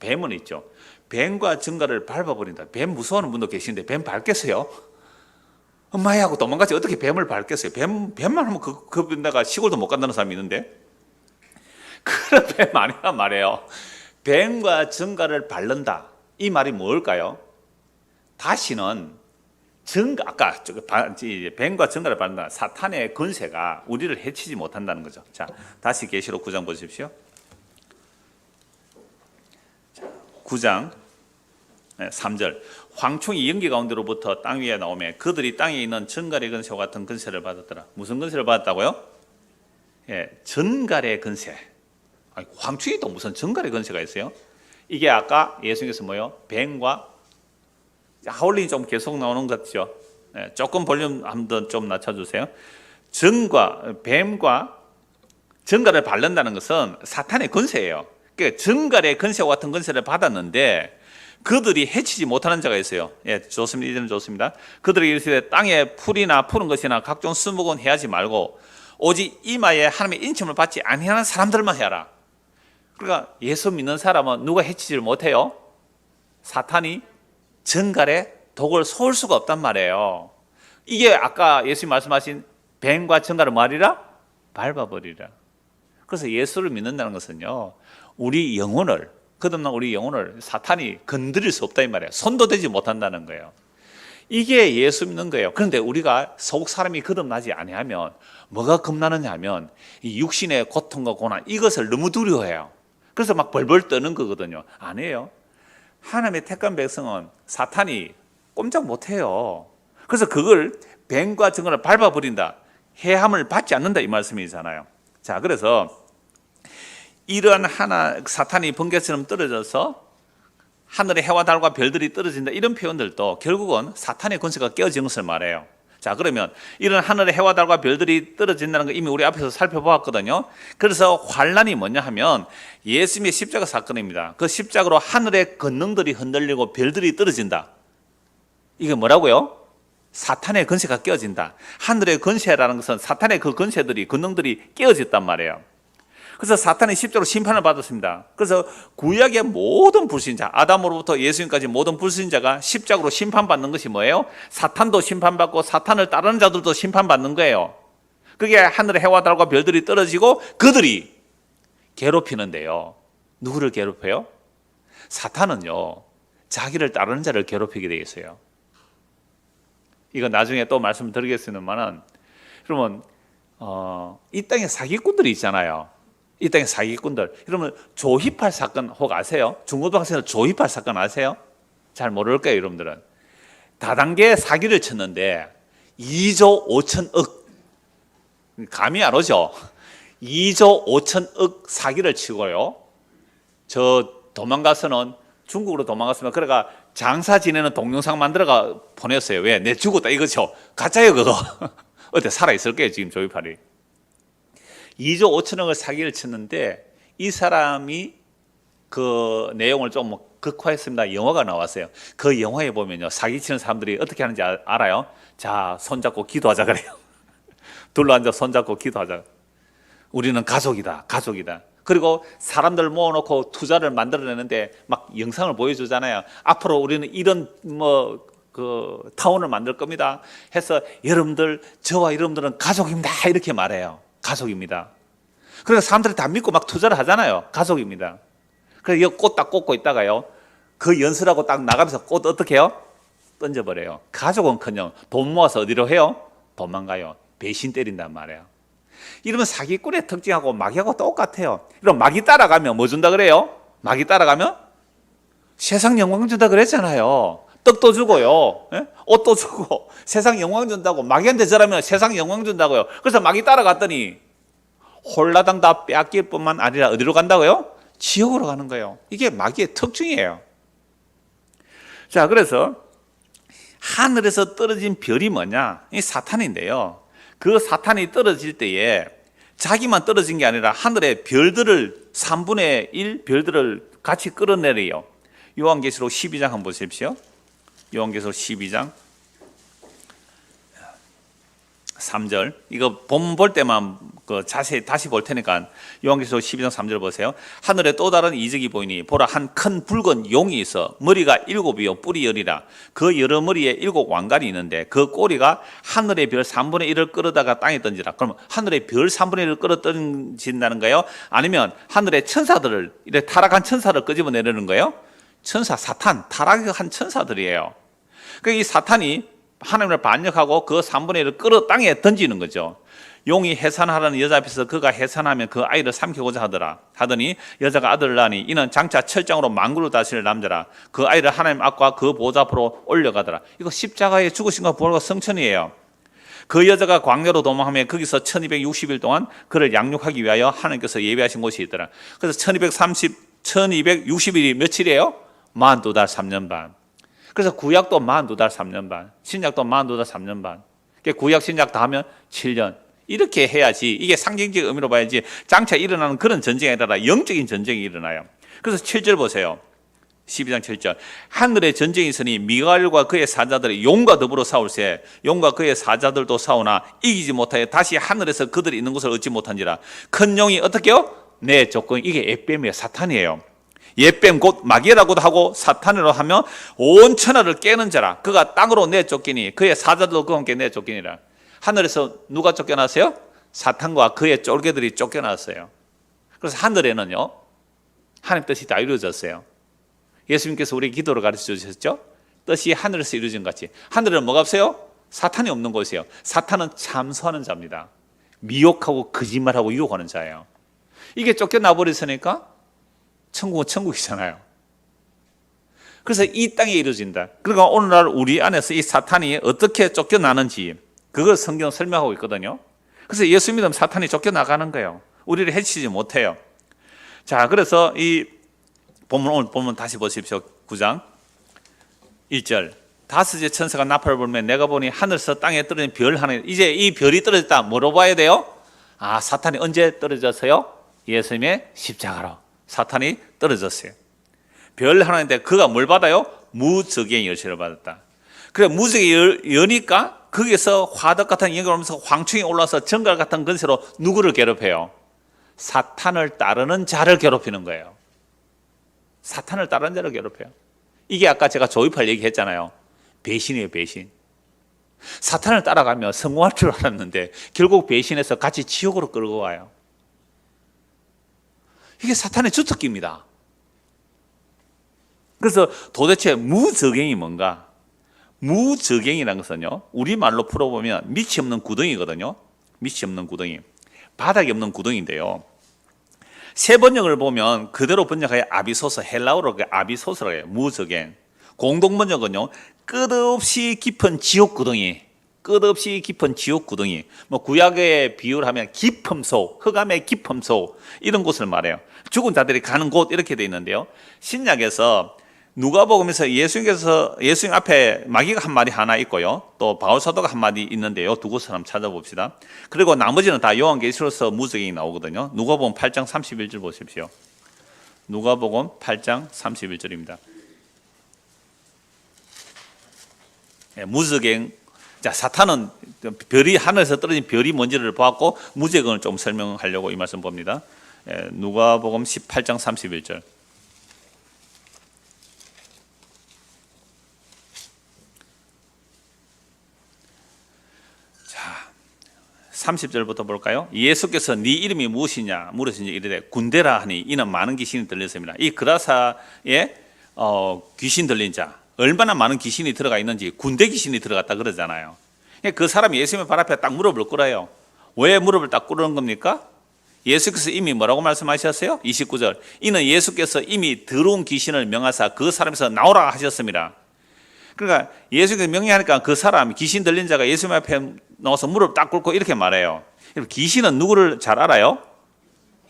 뱀은 있죠. 뱀과 전갈을 밟아버린다. 뱀 무서워하는 분도 계시는데 뱀 밟겠어요? 엄마야 하고 도망가지 어떻게 뱀을 밟겠어요? 뱀만 하면 그 내가 시골도 못 간다는 사람이 있는데, 그런 뱀 아니란 말이에요. 뱀과 전갈을 바른다. 이 말이 뭘까요? 다시는 아까 뱀과 전갈을 바른다. 사탄의 권세가 우리를 해치지 못한다는 거죠. 자, 다시 계시록 9장 보십시오. 9장 3절. 황충이 연기 가운데로부터 땅 위에 나오매 그들이 땅에 있는 전갈의 권세와 같은 권세를 받았더라. 무슨 권세를 받았다고요? 전갈의 권세. 황충이 또 무슨 전갈의 권세가 있어요? 이게 아까 예수님께서 뭐요? 뱀과 하울링이 좀 계속 나오는 것 같죠? 조금 볼륨 한번 좀 낮춰주세요. 뱀과 전갈을 바른다는 것은 사탄의 권세예요. 그러니까 전갈의 권세와 같은 권세를 받았는데 그들이 해치지 못하는 자가 있어요. 좋습니다. 이제는 좋습니다. 그들이 이르시되 땅에 풀이나 푸른 것이나 각종 수목은 해하지 말고 오직 이마에 하나님의 인침을 받지 아니하는 사람들만 해라. 그러니까 예수 믿는 사람은 누가 해치지를 못해요? 사탄이 전갈에 독을 쏠 수가 없단 말이에요. 이게 아까 예수님 말씀하신 뱀과 전갈을 뭐하리라? 밟아버리라. 그래서 예수를 믿는다는 것은요, 우리 영혼을 사탄이 건드릴 수 없다 이 말이에요. 손도 대지 못한다는 거예요. 이게 예수 믿는 거예요. 그런데 우리가 속 사람이 거듭나지 아니하면 뭐가 겁나느냐 하면 이 육신의 고통과 고난 이것을 너무 두려워해요. 그래서 막 벌벌 떠는 거거든요. 아니에요. 하나님의 택한 백성은 사탄이 꼼짝 못해요. 그래서 그걸 뱀과 전갈을 밟아버린다. 해함을 받지 않는다 이 말씀이잖아요. 자, 그래서 이러한 사탄이 번개처럼 떨어져서 하늘의 해와 달과 별들이 떨어진다 이런 표현들도 결국은 사탄의 권세가 깨어진 것을 말해요. 자, 그러면 이런 하늘의 해와 달과 별들이 떨어진다는 거 이미 우리 앞에서 살펴보았거든요. 그래서 환란이 뭐냐 하면 예수님의 십자가 사건입니다. 그 십자가로 하늘의 권능들이 흔들리고 별들이 떨어진다. 이게 뭐라고요? 사탄의 권세가 깨어진다. 하늘의 권세라는 것은 사탄의 그 권능들이 깨어졌단 말이에요. 그래서 사탄이 십자로 심판을 받았습니다. 그래서 구약의 모든 불신자, 아담으로부터 예수님까지 모든 불신자가 십자가로 심판받는 것이 뭐예요? 사탄도 심판받고 사탄을 따르는 자들도 심판받는 거예요. 그게 하늘의 해와 달과 별들이 떨어지고 그들이 괴롭히는데요. 누구를 괴롭혀요? 사탄은요, 자기를 따르는 자를 괴롭히게 되어 있어요. 이건 나중에 또 말씀드리겠습니다만은, 그러면 이 땅에 사기꾼들이 있잖아요. 이 땅의 사기꾼들. 여러분 조희팔 사건 혹 아세요? 중고등학생들 조희팔 사건 아세요? 잘 모를 거예요, 여러분들은. 다단계 사기를 쳤는데 2조 5천억, 감이 안 오죠? 2조 5천억 사기를 치고요, 저 도망가서는 중국으로 도망갔으면 그래가 장사 지내는 동영상 만들어가 보냈어요. 왜? 내 죽었다 이거죠. 가짜예요 그거. 어때, 살아있을 거예요 지금 조희팔이. 2조 5천억을 사기를 쳤는데 이 사람이 그 내용을 좀 극화했습니다. 영화가 나왔어요. 그 영화에 보면요, 사기치는 사람들이 어떻게 하는지 알아요? 자, 손잡고 기도하자 그래요. 둘러앉아 손잡고 기도하자. 우리는 가족이다. 그리고 사람들 모아놓고 투자를 만들어내는데 막 영상을 보여주잖아요. 앞으로 우리는 이런 타운을 만들 겁니다 해서 저와 여러분들은 가족입니다 이렇게 말해요. 가족입니다. 그래서 사람들이 다 믿고 막 투자를 하잖아요. 가족입니다. 그래서 이 꽃 딱 꽂고 있다가요, 그 연설하고 딱 나가면서 꽃 어떻게 해요? 던져버려요. 가족은커녕 돈 모아서 어디로 해요? 도망가요. 배신 때린단 말이에요. 이러면 사기꾼의 특징하고 마귀하고 똑같아요. 그럼 마귀 따라가면 뭐 준다 그래요? 마귀 따라가면 세상 영광 준다 그랬잖아요. 떡도 주고요, 옷도 주고 세상 영광 준다고. 마귀한테 절하면 세상 영광 준다고요. 그래서 마귀 따라갔더니 홀라당 다 빼앗길 뿐만 아니라 어디로 간다고요? 지옥으로 가는 거예요. 이게 마귀의 특징이에요. 자, 그래서 하늘에서 떨어진 별이 뭐냐? 이 사탄인데요, 그 사탄이 떨어질 때에 자기만 떨어진 게 아니라 하늘의 별들을 3분의 1 별들을 같이 끌어내려요. 요한계시록 12장 한번 보십시오. 요한계시록 12장 3절 이거 본문 볼 때만 그 자세히 다시 볼 테니까 요한계시록 12장 3절 보세요. 하늘에 또 다른 이적이 보이니 보라 한 큰 붉은 용이 있어 머리가 7이요 뿔이 10이라 그 여러 머리에 7 왕관이 있는데 그 꼬리가 하늘의 별 3분의 1을 끌어다가 땅에 던지라. 그러면 하늘의 별 3분의 1을 끌어 던진다는 거예요? 아니면 하늘의 천사들을 이렇게 타락한 천사를 끄집어 내려는 거예요? 천사 사탄 타락한 천사들이에요. 그러니까 이 사탄이 하나님을 반역하고 그 3분의 1을 끌어 땅에 던지는 거죠. 용이 해산하라는 여자 앞에서 그가 해산하면 그 아이를 삼키고자 하더니 여자가 아들을 낳으니 이는 장차 철장으로 만구를 다스릴 남자라. 그 아이를 하나님 앞과 그 보좌 앞으로 올려가더라. 이거 십자가에 죽으신과 부활과 성천이에요. 그 여자가 광야로 도망하며 거기서 1260일 동안 그를 양육하기 위하여 하나님께서 예비하신 곳이 있더라. 그래서 1260일이 며칠이에요? 42달 3년 반. 그래서 구약도 42달 3년 반, 신약도 42달 3년 반. 구약 신약 다 하면 7년. 이렇게 해야지 이게 상징적 의미로 봐야지 장차 일어나는 그런 전쟁이 아니라 영적인 전쟁이 일어나요. 그래서 7절 보세요. 12장 7절 하늘에 전쟁이 있으니 미가엘과 그의 사자들이 용과 더불어 싸울세 용과 그의 사자들도 싸우나 이기지 못하여 다시 하늘에서 그들이 있는 곳을 얻지 못한지라. 큰 용이 어떻게요? 내 조건 이게 에뱀이에요. 사탄이에요. 예뱀 곧 마귀라고도 하고 사탄이라고 하며 온 천하를 깨는 자라. 그가 땅으로 내쫓기니 그의 사자들도 그와 함께 내쫓기니라. 하늘에서 누가 쫓겨났어요? 사탄과 그의 쫄개들이 쫓겨났어요. 그래서 하늘에는요 하나님 뜻이 다 이루어졌어요. 예수님께서 우리 기도를 가르쳐 주셨죠? 뜻이 하늘에서 이루어진 같이. 하늘에는 뭐가 없어요? 사탄이 없는 곳이에요. 사탄은 참소하는 자입니다. 미혹하고 거짓말하고 유혹하는 자예요. 이게 쫓겨나 버렸으니까 천국은 천국이잖아요. 그래서 이 땅에 이루어진다. 그러니까 오늘날 우리 안에서 이 사탄이 어떻게 쫓겨나는지 그걸 성경 설명하고 있거든요. 그래서 예수 믿으면 사탄이 쫓겨나가는 거예요. 우리를 해치지 못해요. 자, 그래서 이 오늘 본문 다시 보십시오. 9장 1절 다섯째 천사가 나팔을 불면 내가 보니 하늘에서 땅에 떨어진 별 하나. 이제 이 별이 떨어졌다. 뭐로 봐야 돼요? 아, 사탄이 언제 떨어졌어요? 예수님의 십자가로 사탄이 떨어졌어요. 별 하나인데 그가 뭘 받아요? 무적의 열쇠를 받았다. 그래 무적의 여니까 거기서 화덕 같은 영광을 오면서 황충이 올라와서 정갈 같은 건세로 누구를 괴롭혀요? 사탄을 따르는 자를 괴롭히는 거예요. 사탄을 따르는 자를 괴롭혀요. 이게 아까 제가 조이팔 얘기했잖아요. 배신이에요, 배신. 사탄을 따라가면 성공할 줄 알았는데 결국 배신해서 같이 지옥으로 끌고 와요. 이게 사탄의 주특기입니다. 그래서 도대체 무적행이 뭔가? 무적행이라는 것은요, 우리말로 풀어보면 밑이 없는 구덩이거든요. 밑이 없는 구덩이. 바닥이 없는 구덩이인데요. 세 번역을 보면 그대로 번역하여 아비소서, 헬라어로 아비소서라고 해요. 무적행. 공동 번역은요, 끝없이 깊은 지옥 구덩이. 끝없이 깊은 지옥 구덩이. 뭐 구약의 비유를 하면 깊음소, 흑암의 깊음소 이런 곳을 말해요. 죽은 자들이 가는 곳 이렇게 돼 있는데요. 신약에서 누가복음에서 예수님 앞에 마귀가 한 마리 하나 있고요. 또 바울사도가 한 마리 있는데요. 두 곳을 한번 찾아봅시다. 그리고 나머지는 다 요한계시록에서 무적행이 나오거든요. 누가복음 8장 31절 보십시오. 누가복음 8장 31절입니다. 무적행. 자, 사탄은 별이 하늘에서 떨어진 별이 뭔지를 보았고 무적행을 좀 설명하려고 이 말씀 봅니다. 누가복음 18장 31절. 자, 30절부터 볼까요? 예수께서 네 이름이 무엇이냐 물으시니 이르되 군대라 하니 이는 많은 귀신이 들렸습니다. 이 그라사에 귀신 들린 자, 얼마나 많은 귀신이 들어가 있는지 군대 귀신이 들어갔다 그러잖아요. 그 사람이 예수님의 발 앞에 딱 무릎을 꿇어요. 왜 무릎을 딱 꿇는 겁니까? 예수께서 이미 뭐라고 말씀하셨어요? 29절. 이는 예수께서 이미 더러운 귀신을 명하사 그 사람에서 나오라 하셨습니다. 그러니까 예수께서 명령하니까 그 사람, 귀신 들린 자가 예수님 앞에 나와서 무릎 딱 꿇고 이렇게 말해요. 귀신은 누구를 잘 알아요?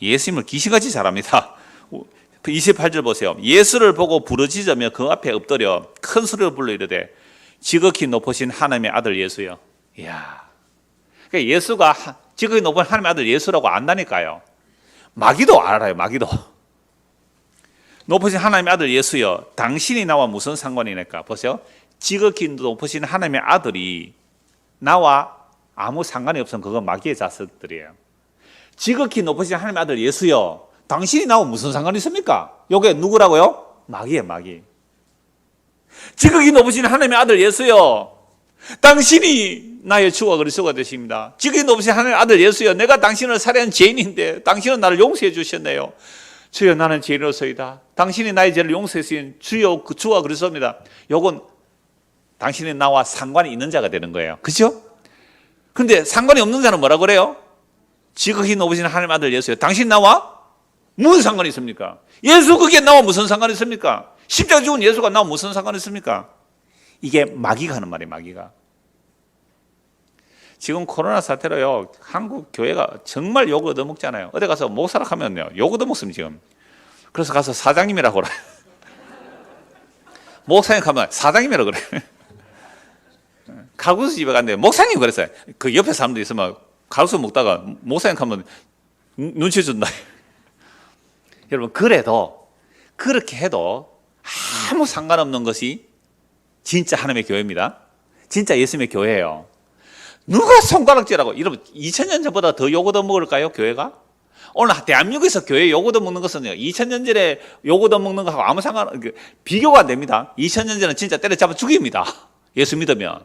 예수님을 귀신같이 잘 압니다. 28절 보세요. 예수를 보고 부르짖으며 그 앞에 엎드려 큰 소리로 불러 이르되 지극히 높으신 하나님의 아들 예수여. 이야. 그러니까 예수가 지극히 높은 하나님의 아들 예수라고 안다니까요. 마귀도 알아요. 마귀도. 높으신 하나님의 아들 예수여, 당신이 나와 무슨 상관이니까? 보세요. 지극히 높으신 하나님의 아들이 나와 아무 상관이 없으면 그건 마귀의 자석들이에요. 지극히 높으신 하나님의 아들 예수여, 당신이 나와 무슨 상관이 있습니까? 요게 누구라고요? 마귀예요, 마귀. 지극히 높으신 하나님의 아들 예수여, 당신이 나의 주와 그리스도가 되십니다. 지극히 높으신 하나님의 아들 예수여, 내가 당신을 살해한 죄인인데 당신은 나를 용서해 주셨네요. 주여, 나는 죄인으로서이다. 당신이 나의 죄를 용서해 주신 주여 주와 그리스도입니다. 요건 당신이 나와 상관이 있는 자가 되는 거예요. 그렇죠? 그런데 상관이 없는 자는 뭐라 그래요? 지극히 높으신 하나님의 아들 예수여, 당신 나와 무슨 상관이 있습니까? 예수 그게 나와 무슨 상관이 있습니까? 십자가 죽은 예수가 나와 무슨 상관이 있습니까? 이게 마귀가 하는 말이에요, 마귀가. 지금 코로나 사태로요, 한국 교회가 정말 욕을 얻어먹잖아요. 어디 가서 목사라 하면요, 욕 얻어먹습니다, 지금. 그래서 가서 사장님이라고 그래요. 목사님 가면 사장님이라고 그래요. 칼국수 집에 갔는데 목사님 그랬어요. 그 옆에 사람도 있으면 칼국수 먹다가 목사님 가면 눈치 준다. 여러분, 그래도 그렇게 해도 아무 상관없는 것이 진짜 하나님의 교회입니다. 진짜 예수님의 교회예요. 누가 손가락질하고, 여러분 2000년 전보다 더 욕 얻어먹을까요, 교회가? 오늘 대한민국에서 교회 욕 얻어먹는 것은 2000년 전에 욕 얻어먹는 거하고 아무 비교가 안 됩니다. 2000년 전은 진짜 때려잡아 죽입니다. 예수 믿으면.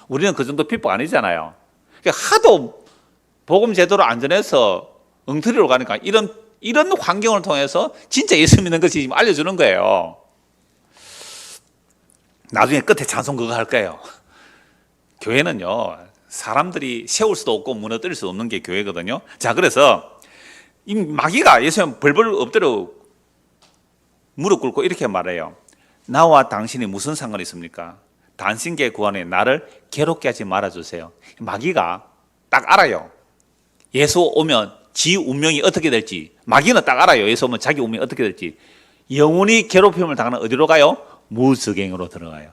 우리는 그 정도 핍박 아니잖아요. 그러니까 하도 복음 제도로 안 전해서 엉터리로 가니까 이런 환경을 통해서 진짜 예수 믿는 것이 지금 알려주는 거예요. 나중에 끝에 찬송 그거 할 거예요. 교회는요, 사람들이 세울 수도 없고 무너뜨릴 수 없는 게 교회거든요. 자, 그래서 이 마귀가 예수님 벌벌 엎드려 무릎 꿇고 이렇게 말해요. 나와 당신이 무슨 상관이 있습니까? 단신계 구원에 나를 괴롭게 하지 말아주세요. 마귀가 딱 알아요. 예수 오면 지 운명이 어떻게 될지. 마귀는 딱 알아요. 예수 오면 자기 운명이 어떻게 될지. 영원히 괴롭힘을 당하는 어디로 가요? 무저갱으로 들어가요.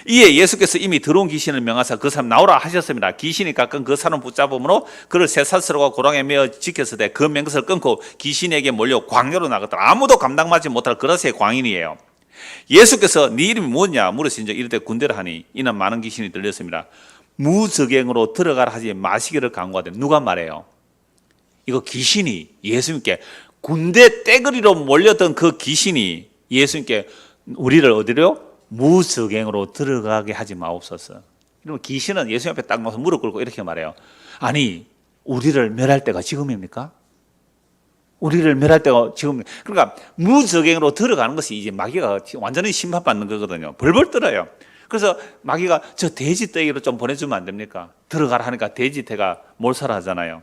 이에 예수께서 이미 들어온 귀신을 명하사 그 사람 나오라 하셨습니다. 귀신이 가끔 그 사람 붙잡음으로 그를 쇠사슬과 고랑에 매어 지켰을 그 맹것을 끊고 귀신에게 몰려 광야로 나갔더라. 아무도 감당하지 못할 그릇의 광인이에요. 예수께서 네 이름이 뭐냐 물으신즉 이르되 군대라 하니 이는 많은 귀신이 들렸습니다. 무저갱으로 들어가라 하지 마시기를 강구하되. 누가 말해요? 이거 귀신이 예수님께, 군대 떼거리로 몰렸던 그 귀신이 예수님께 우리를 어디로? 무저갱으로 들어가게 하지 마옵소서. 그러면 귀신은 예수님 앞에 딱 나와서 무릎 꿇고 이렇게 말해요. 아니, 우리를 멸할 때가 지금입니까? 우리를 멸할 때가 지금. 그러니까 무저갱으로 들어가는 것이 이제 마귀가 완전히 심판받는 거거든요. 벌벌 떨어요. 그래서 마귀가 저 돼지떼기로 좀 보내주면 안 됩니까? 들어가라 하니까 돼지떼가 몰살을 하잖아요.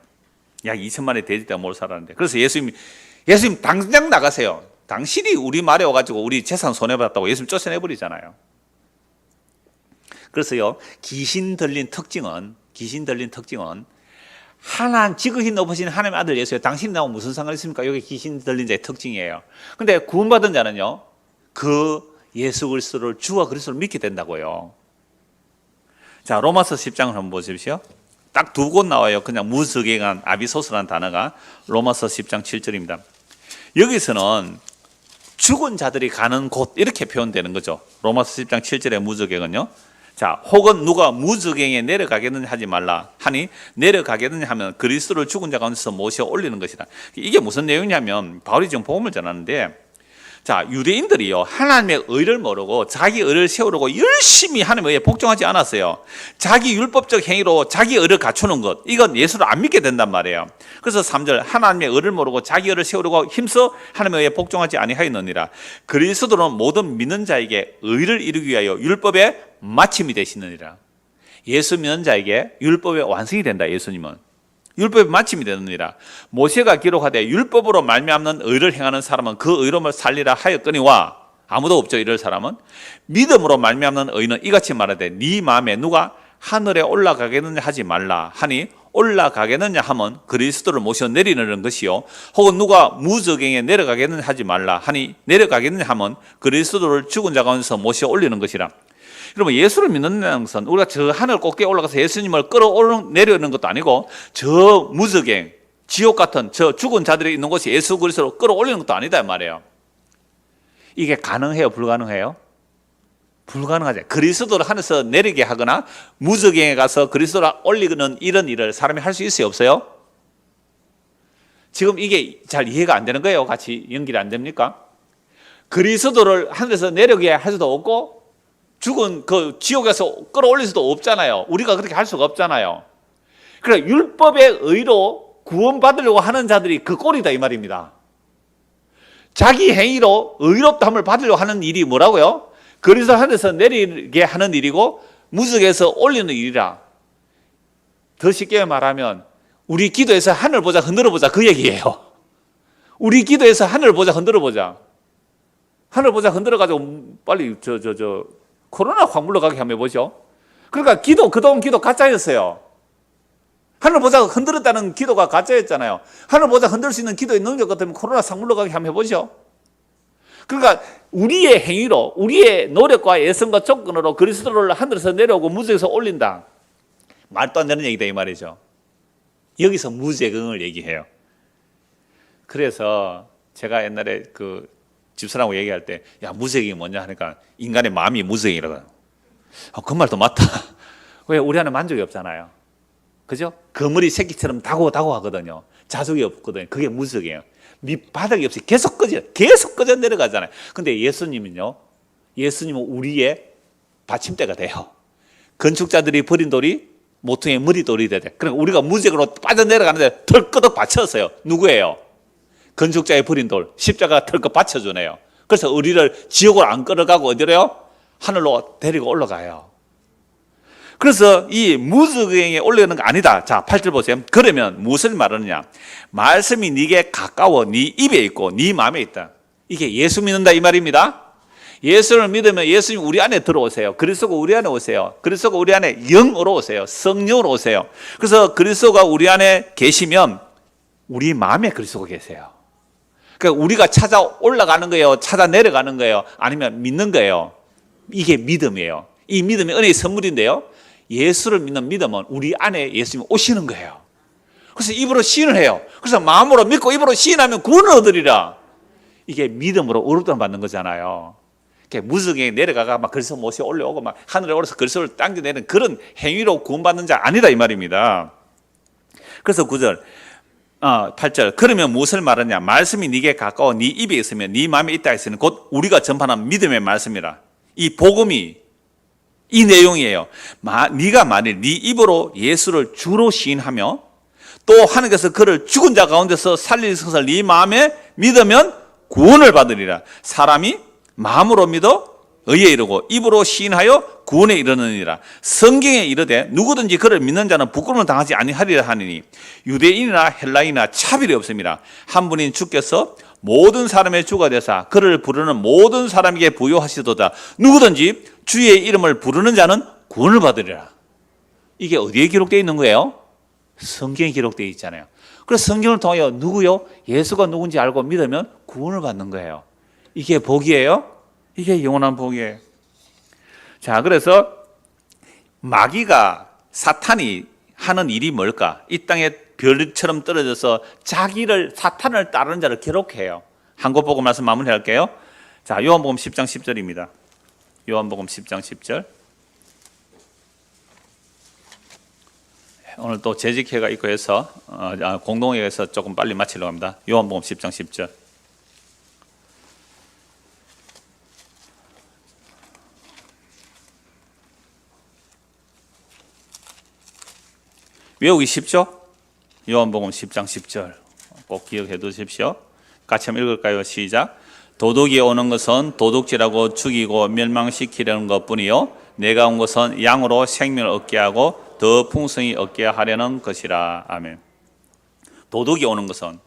약 2천만의 돼지떼가 몰살하는데. 그래서 예수님 당장 나가세요. 당신이 우리 말에 와가지고 우리 재산 손해봤다고 예수님 쫓아내버리잖아요. 그래서요, 귀신 들린 특징은 하나님 지극히 높으신 하나님의 아들 예수요, 당신이 나와 무슨 상관이 있습니까? 이게 귀신 들린 자의 특징이에요. 근데 구원받은 자는요, 그 예수 그리스도를 주와 그리스도를 믿게 된다고요. 자, 로마서 10장을 한번 보십시오. 딱 두 곳 나와요. 그냥 무저갱한 아비소스라는 단어가 로마서 10장 7절입니다. 여기서는 죽은 자들이 가는 곳 이렇게 표현되는 거죠. 로마서 10장 7절의 무저갱은요. 자, 혹은 누가 무저갱에 내려가겠느냐 하지 말라 하니, 내려가겠느냐 하면 그리스도를 죽은 자 가운데서 모셔 올리는 것이다. 이게 무슨 내용이냐면 바울이 지금 복음을 전하는데, 자, 유대인들이요, 하나님의 의를 모르고 자기 의를 세우려고 열심히 하나님의 의에 복종하지 않았어요. 자기 율법적 행위로 자기 의를 갖추는 것, 이건 예수를 안 믿게 된단 말이에요. 그래서 3절, 하나님의 의를 모르고 자기 의를 세우려고 힘써 하나님의 의에 복종하지 아니하였느니라. 그리스도는 모든 믿는 자에게 의를 이루기 위하여 율법의 마침이 되시느니라. 예수 믿는 자에게 율법의 완성이 된다. 예수님은 율법의 마침이 되느니라. 모세가 기록하되 율법으로 말미암는 의를 행하는 사람은 그 의로 살리라 하였거니와, 아무도 없죠 이럴 사람은. 믿음으로 말미암는 의는 이같이 말하되 네 마음에 누가 하늘에 올라가겠느냐 하지 말라 하니, 올라가겠느냐 하면 그리스도를 모셔 내리는 것이요, 혹은 누가 무저갱에 내려가겠느냐 하지 말라 하니, 내려가겠느냐 하면 그리스도를 죽은 자 가운데서 모셔 올리는 것이라. 여러분, 예수를 믿는다는 것은 우리가 저 하늘 꼭대기에 올라가서 예수님을 끌어내려는 것도 아니고, 저 무저갱, 지옥 같은 저 죽은 자들이 있는 곳이 예수 그리스도로 끌어올리는 것도 아니다 이 말이에요. 이게 가능해요, 불가능해요? 불가능하죠. 그리스도를 하늘에서 내리게 하거나 무저갱에 가서 그리스도를 올리는 이런 일을 사람이 할 수 있어요, 없어요? 지금 이게 잘 이해가 안 되는 거예요. 같이 연결이 안 됩니까? 그리스도를 하늘에서 내리게 할 수도 없고 죽은 그 지옥에서 끌어올릴 수도 없잖아요. 우리가 그렇게 할 수가 없잖아요. 그래, 율법의 의로 구원받으려고 하는 자들이 그 꼴이다 이 말입니다. 자기 행위로 의롭다함을 받으려고 하는 일이 뭐라고요? 그리스도 하늘에서 내리게 하는 일이고 무적에서 올리는 일이라. 더 쉽게 말하면 우리 기도에서 하늘 보자 흔들어 보자 그 얘기예요. 우리 기도에서 하늘 보자 흔들어 보자. 하늘 보자 흔들어 가지고 빨리 코로나 확 물러가게 한번 해보죠. 그러니까 그동안 기도 가짜였어요. 하늘 보자 흔들었다는 기도가 가짜였잖아요. 하늘 보자 흔들 수 있는 기도의 능력 같으면 코로나 싹 물러가게 한번 해보죠. 그러니까 우리의 행위로, 우리의 노력과 예성과 조건으로 그리스도를 하늘에서 내려오고 무저에서 올린다. 말도 안 되는 얘기다 이 말이죠. 여기서 무저갱을 얘기해요. 그래서 제가 옛날에 그 집사람하고 얘기할 때, 야, 무저갱이 뭐냐 하니까 인간의 마음이 무저갱이라고. 그 말도 맞다. 왜? 우리 안에 만족이 없잖아요. 그죠? 거물이 새끼처럼 다고 하거든요. 자족이 없거든요. 그게 무저갱이에요. 밑바닥이 없이 계속 꺼져 내려가잖아요. 근데 예수님은요, 예수님은 우리의 받침대가 돼요. 건축자들이 버린 돌이 모퉁이의 머리돌이 돼야 돼. 그러니까 우리가 무저갱으로 빠져내려가는데 털끄덕 받쳤어요. 누구예요? 건축자의 버린 돌, 십자가가 털끄덕 받쳐주네요. 그래서 우리를 지옥으로 안 끌어가고 어디로요? 하늘로 데리고 올라가요. 그래서 이 무저갱에 올리는 거 아니다. 자, 8절 보세요. 그러면 무엇을 말하느냐? 말씀이 네게 가까워 네 입에 있고 네 마음에 있다. 이게 예수 믿는다 이 말입니다. 예수를 믿으면 예수님 우리 안에 들어오세요. 그리스도가 우리 안에 오세요. 그리스도가 우리 안에 영으로 오세요. 성령으로 오세요. 그래서 그리스도가 우리 안에 계시면 우리 마음에 그리스도가 계세요. 그러니까 우리가 찾아 올라가는 거예요? 찾아 내려가는 거예요? 아니면 믿는 거예요? 이게 믿음이에요. 이 믿음이 은혜의 선물인데요. 예수를 믿는 믿음은 우리 안에 예수님이 오시는 거예요. 그래서 입으로 시인을 해요. 그래서 마음으로 믿고 입으로 시인하면 구원을 얻으리라. 이게 믿음으로 의롭다함을 받는 거잖아요. 무저갱에 내려가가 막 그리스도 모시 올려오고 막 하늘에 올라서 그리스도를 당겨내는 그런 행위로 구원받는 자 아니다 이 말입니다. 그래서 9절 8절 그러면 무엇을 말하냐? 말씀이 네게 가까워 네 입에 있으면 네 마음에 있다 했으니 곧 우리가 전파하는 믿음의 말씀이라. 이 복음이 이 내용이에요. 네가 만일 네 입으로 예수를 주로 시인하며 또 하나님께서 그를 죽은 자 가운데서 살리셔서 네 마음에 믿으면 구원을 받으리라. 사람이 마음으로 믿어 의에 이르고 입으로 시인하여 구원에 이르느니라. 성경에 이르되 누구든지 그를 믿는 자는 부끄러움을 당하지 아니하리라 하니니 유대인이나 헬라인이나 차별이 없습니다. 한 분인 주께서 모든 사람의 주가 되사 그를 부르는 모든 사람에게 부여하시도다. 누구든지 주의 이름을 부르는 자는 구원을 받으리라. 이게 어디에 기록되어 있는 거예요? 성경에 기록되어 있잖아요. 그래서 성경을 통하여 누구요? 예수가 누군지 알고 믿으면 구원을 받는 거예요. 이게 복이에요? 이게 영원한 복이에요. 자, 그래서 마귀가 사탄이 하는 일이 뭘까? 이 땅에 별처럼 떨어져서 사탄을 따르는 자를 기록해요. 한 것 보고 말씀 마무리할게요. 자, 요한복음 10장 10절입니다. 요한복음 10장 10절. 오늘 또 재직회가 있고 해서 공동회에서 조금 빨리 마치려고 합니다. 요한복음 10장 10절. 외우기 쉽죠? 요한복음 10장 10절 꼭 기억해 두십시오. 같이 한번 읽을까요? 시작. 도둑이 오는 것은 도둑질하고 죽이고 멸망시키려는 것뿐이요 내가 온 것은 양으로 생명을 얻게 하고 더 풍성히 얻게 하려는 것이라. 아멘. 도둑이 오는 것은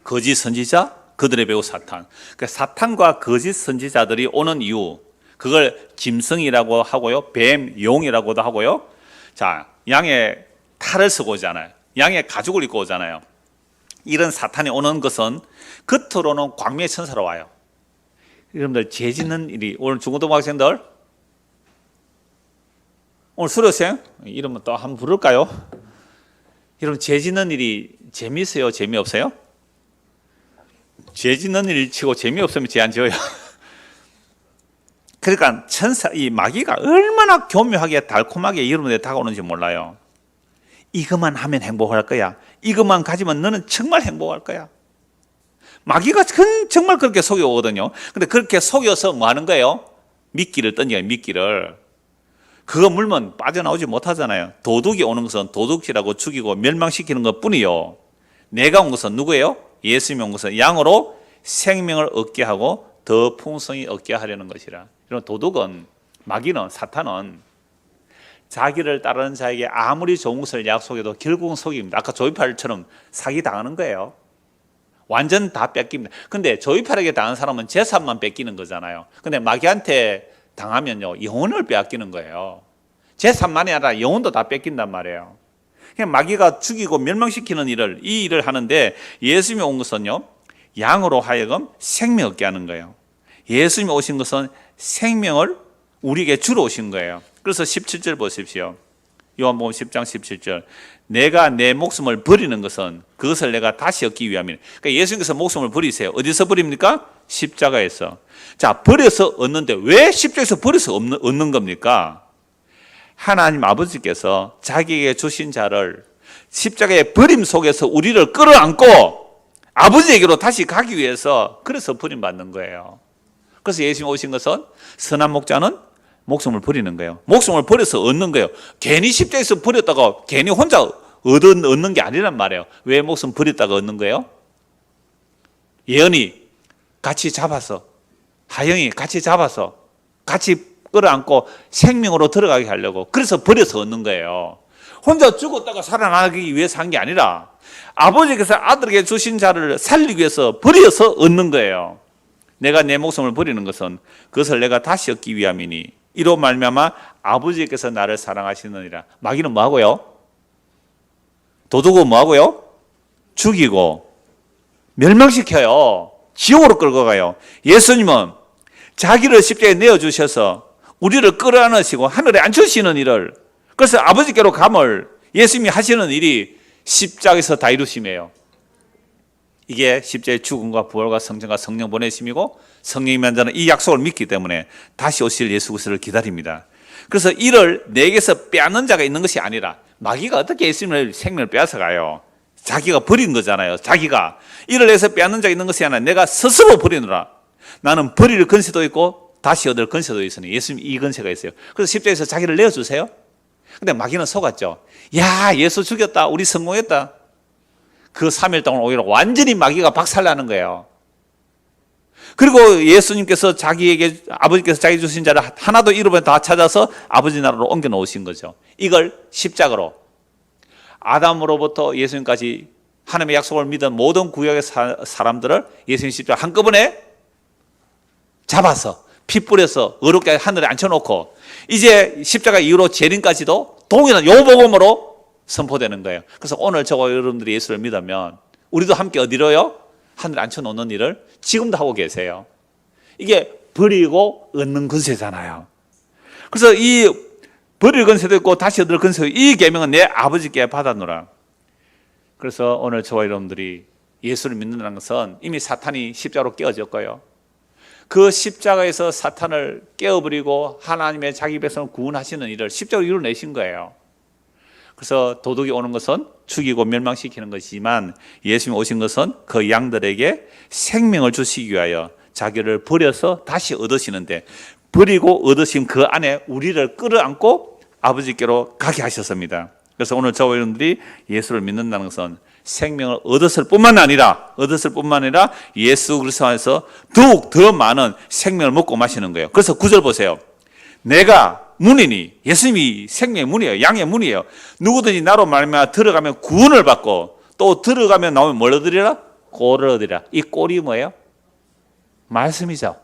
거짓 선지자, 그들의 배우 사탄. 그러니까 사탄과 거짓 선지자들이 오는 이유, 그걸 짐승이라고 하고요, 뱀, 용이라고도 하고요. 자, 양의 탈을 쓰고 오잖아요. 양의 가죽을 입고 오잖아요. 이런 사탄이 오는 것은 겉으로는 광명의 천사로 와요. 여러분들 죄 짓는 일이, 오늘 중고등부 학생들 오늘 수료생 이름은 또 한번 부를까요? 여러분 죄 짓는 일이 재미있어요? 재미없어요? 죄 짓는 일 치고 재미없으면 죄 안 지어요. 그러니까 이 마귀가 얼마나 교묘하게 달콤하게 여러분에게 다가오는지 몰라요. 이것만 하면 행복할 거야. 이것만 가지면 너는 정말 행복할 거야. 마귀가 정말 그렇게 속여오거든요. 근데 그렇게 속여서 뭐 하는 거예요? 미끼를 던져요, 미끼를. 그거 물면 빠져나오지 못하잖아요. 도둑이 오는 것은 도둑질하고 죽이고 멸망시키는 것 뿐이요. 내가 온 것은 누구예요? 예수님이 온 것은 양으로 생명을 얻게 하고 더 풍성히 얻게 하려는 것이라. 이런 도둑은, 마귀는, 사탄은 자기를 따르는 자에게 아무리 좋은 것을 약속해도 결국은 속입니다. 아까 조이팔처럼 사기 당하는 거예요. 완전 다 뺏깁니다. 근데 조이팔에게 당한 사람은 재산만 뺏기는 거잖아요. 근데 마귀한테 당하면요, 영혼을 빼앗기는 거예요. 재산만이 아니라 영혼도 다 뺏긴단 말이에요. 그냥 마귀가 죽이고 멸망시키는 이 일을 하는데, 예수님이 온 것은요, 양으로 하여금 생명 얻게 하는 거예요. 예수님이 오신 것은 생명을 우리에게 주러 오신 거예요. 그래서 17절 보십시오. 요한복음 10장 17절. 내가 내 목숨을 버리는 것은 그것을 내가 다시 얻기 위함이니. 그러니까 예수님께서 목숨을 버리세요. 어디서 버립니까? 십자가에서. 자, 버려서 얻는데 왜 십자가에서 버려서 얻는 겁니까? 하나님 아버지께서 자기에게 주신 자를 십자가의 버림 속에서 우리를 끌어안고 아버지에게로 다시 가기 위해서, 그래서 버림받는 거예요. 그래서 예수님 오신 것은 선한 목자는 목숨을 버리는 거예요. 목숨을 버려서 얻는 거예요. 괜히 십자가에서 버렸다가 괜히 혼자 얻는 게 아니란 말이에요. 왜 목숨 버렸다가 얻는 거예요? 예언이 같이 잡아서, 하영이 같이 잡아서 같이 끌어안고 생명으로 들어가게 하려고, 그래서 버려서 얻는 거예요. 혼자 죽었다가 살아나기 위해서 한 게 아니라 아버지께서 아들에게 주신 자를 살리기 위해서 버려서 얻는 거예요. 내가 내 목숨을 버리는 것은 그것을 내가 다시 얻기 위함이니 이로 말미암아 아버지께서 나를 사랑하시느니라. 마귀는 뭐 하고요? 도둑은 뭐 하고요? 죽이고 멸망시켜요. 지옥으로 끌고 가요. 예수님은 자기를 십자가에 내어주셔서 우리를 끌어안으시고 하늘에 앉히시는 일을, 그래서 아버지께로 감을 예수님이 하시는 일이 십자가에서 다 이루심이에요. 이게 십자가의 죽음과 부활과 성전과 성령 보내심이고, 성령이 만 자는 이 약속을 믿기 때문에 다시 오실 예수 그리스도를 기다립니다. 그래서 이를 내게서 빼앗는 자가 있는 것이 아니라, 마귀가 어떻게 예수님의 생명을 빼앗아 가요? 자기가 버린 거잖아요. 자기가 이를 내서 빼앗는 자가 있는 것이 아니라 내가 스스로 버리노라. 나는 버릴 건세도 있고 다시 얻을 건세도 있으니 예수님 이 건세가 있어요. 그래서 십자가에서 자기를 내어주세요. 근데 마귀는 속았죠. 야, 예수 죽였다, 우리 성공했다. 그 3일 동안 오히려 완전히 마귀가 박살나는 거예요. 그리고 예수님께서 아버지께서 자기 주신 자를 하나도 잃어버려 다 찾아서 아버지 나라로 옮겨 놓으신 거죠. 이걸 십자가로, 아담으로부터 예수님까지 하나님의 약속을 믿은 모든 구약의 사람들을 예수님 십자가 한꺼번에 잡아서 피 뿌려서 어렵게 하늘에 앉혀놓고, 이제 십자가 이후로 재림까지도 동일한 요복음으로 선포되는 거예요. 그래서 오늘 저와 여러분들이 예수를 믿으면 우리도 함께 어디로요? 하늘에 앉혀놓는 일을 지금도 하고 계세요. 이게 버리고 얻는 건세잖아요. 그래서 이 버릴 건세도 있고 다시 얻을 건세도 있고, 이 계명은 내 아버지께 받아노라. 그래서 오늘 저와 여러분들이 예수를 믿는다는 것은 이미 사탄이 십자가로 깨어졌고요, 그 십자가에서 사탄을 깨어버리고 하나님의 자기 백성을 구원하시는 일을 십자가로 이루어내신 거예요. 그래서 도둑이 오는 것은 죽이고 멸망시키는 것이지만, 예수님이 오신 것은 그 양들에게 생명을 주시기 위하여 자기를 버려서 다시 얻으시는데, 버리고 얻으신 그 안에 우리를 끌어안고 아버지께로 가게 하셨습니다. 그래서 오늘 저와 여러분들이 예수를 믿는다는 것은 생명을 얻었을 뿐만 아니라 예수 그리스도 안에서 더욱 더 많은 생명을 먹고 마시는 거예요. 그래서 9절 보세요. 내가 문이니, 예수님이 생명의 문이에요. 양의 문이에요. 누구든지 나로 말미암아 들어가면 구원을 받고, 또 들어가면 나오면 뭘 얻으리라? 꼴을 얻으리라. 이 꼴이 뭐예요? 말씀이죠.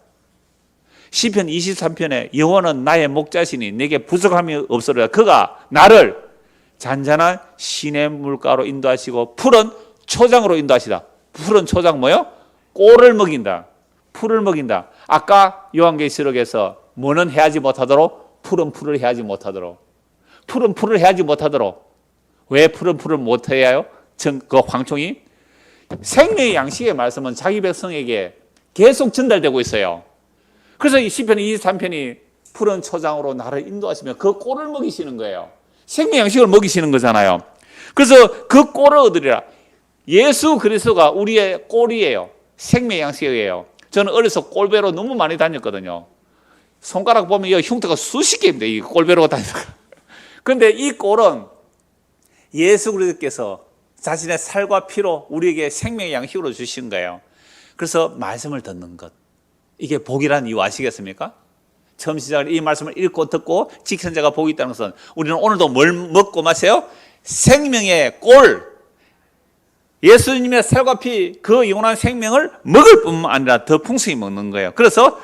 시편 23편에 여호와는 나의 목자시니 내게 부족함이 없으리라. 그가 나를 잔잔한 시냇물가로 인도하시고 푸른 초장으로 인도하시다. 푸른 초장 뭐예요? 꼴을 먹인다. 풀을 먹인다. 아까 요한계시록에서 뭐는 해하지 못하도록? 푸른 풀을 해하지 못하도록. 푸른 풀을 해하지 못하도록. 왜 푸른 풀을 못해야 해요? 그 황총이 생명의 양식의 말씀은 자기 백성에게 계속 전달되고 있어요. 그래서 이 시편 23편이 푸른 초장으로 나를 인도하시며 그 꼴을 먹이시는 거예요. 생명 양식을 먹이시는 거잖아요. 그래서 그 꼴을 얻으리라. 예수 그리스도가 우리의 꼴이에요. 생명 양식이에요. 저는 어려서 꼴배로 너무 많이 다녔거든요. 손가락 보면 이 흉터가 수십 개입니다. 이 꼴배로 다니다가. 그런데 이 꼴은 예수 그리스도께서 자신의 살과 피로 우리에게 생명의 양식으로 주신 거예요. 그래서 말씀을 듣는 것, 이게 복이라는 이유 아시겠습니까? 처음 시작을 이 말씀을 읽고 듣고 지키는 자가 복이 있다는 것은 우리는 오늘도 뭘 먹고 마세요? 생명의 꼴, 예수님의 살과 피, 그 영원한 생명을 먹을 뿐만 아니라 더 풍성히 먹는 거예요. 그래서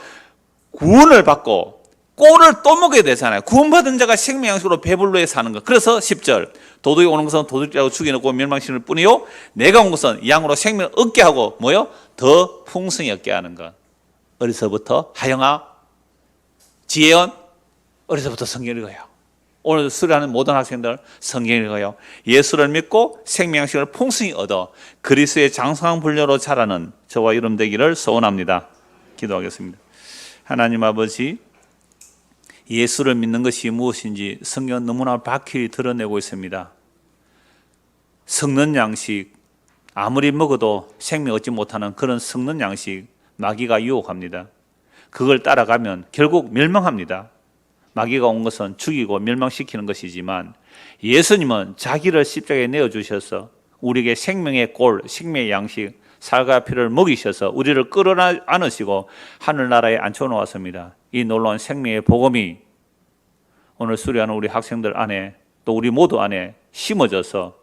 구원을 받고 꼴을 또 먹어야 되잖아요. 구원받은 자가 생명 양식으로 배불러 해 사는 것. 그래서 10절, 도둑이 오는 것은 도둑이라고 죽여놓고 멸망시킬 뿐이요 내가 온 것은 양으로 생명을 얻게 하고 뭐요? 더 풍성히 얻게 하는 것. 어려서부터 하영아, 지혜연, 어려서부터 성경 읽어요. 오늘 수련하는 모든 학생들 성경 읽어요. 예수를 믿고 생명 양식을 풍성히 얻어 그리스도의 장성한 분려로 자라는 저와 여러분 되기를 소원합니다. 기도하겠습니다. 하나님 아버지, 예수를 믿는 것이 무엇인지 성경은 너무나 박히 드러내고 있습니다. 썩는 양식, 아무리 먹어도 생명 얻지 못하는 그런 썩는 양식, 마귀가 유혹합니다. 그걸 따라가면 결국 멸망합니다. 마귀가 온 것은 죽이고 멸망시키는 것이지만 예수님은 자기를 십자가에 내어주셔서 우리에게 생명의 꼴, 생명의 양식, 살과 피를 먹이셔서 우리를 끌어안으시고 하늘나라에 앉혀놓았습니다. 이 놀라운 생명의 복음이 오늘 수료하는 우리 학생들 안에 또 우리 모두 안에 심어져서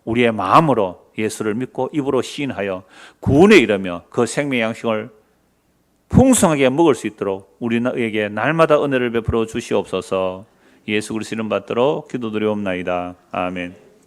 우리의 마음으로 예수를 믿고 입으로 시인하여 구원에 이르며 그 생명의 양식을 풍성하게 먹을 수 있도록 우리에게 날마다 은혜를 베풀어 주시옵소서. 예수 그리스도 이름 받들어 기도드리옵나이다. 아멘.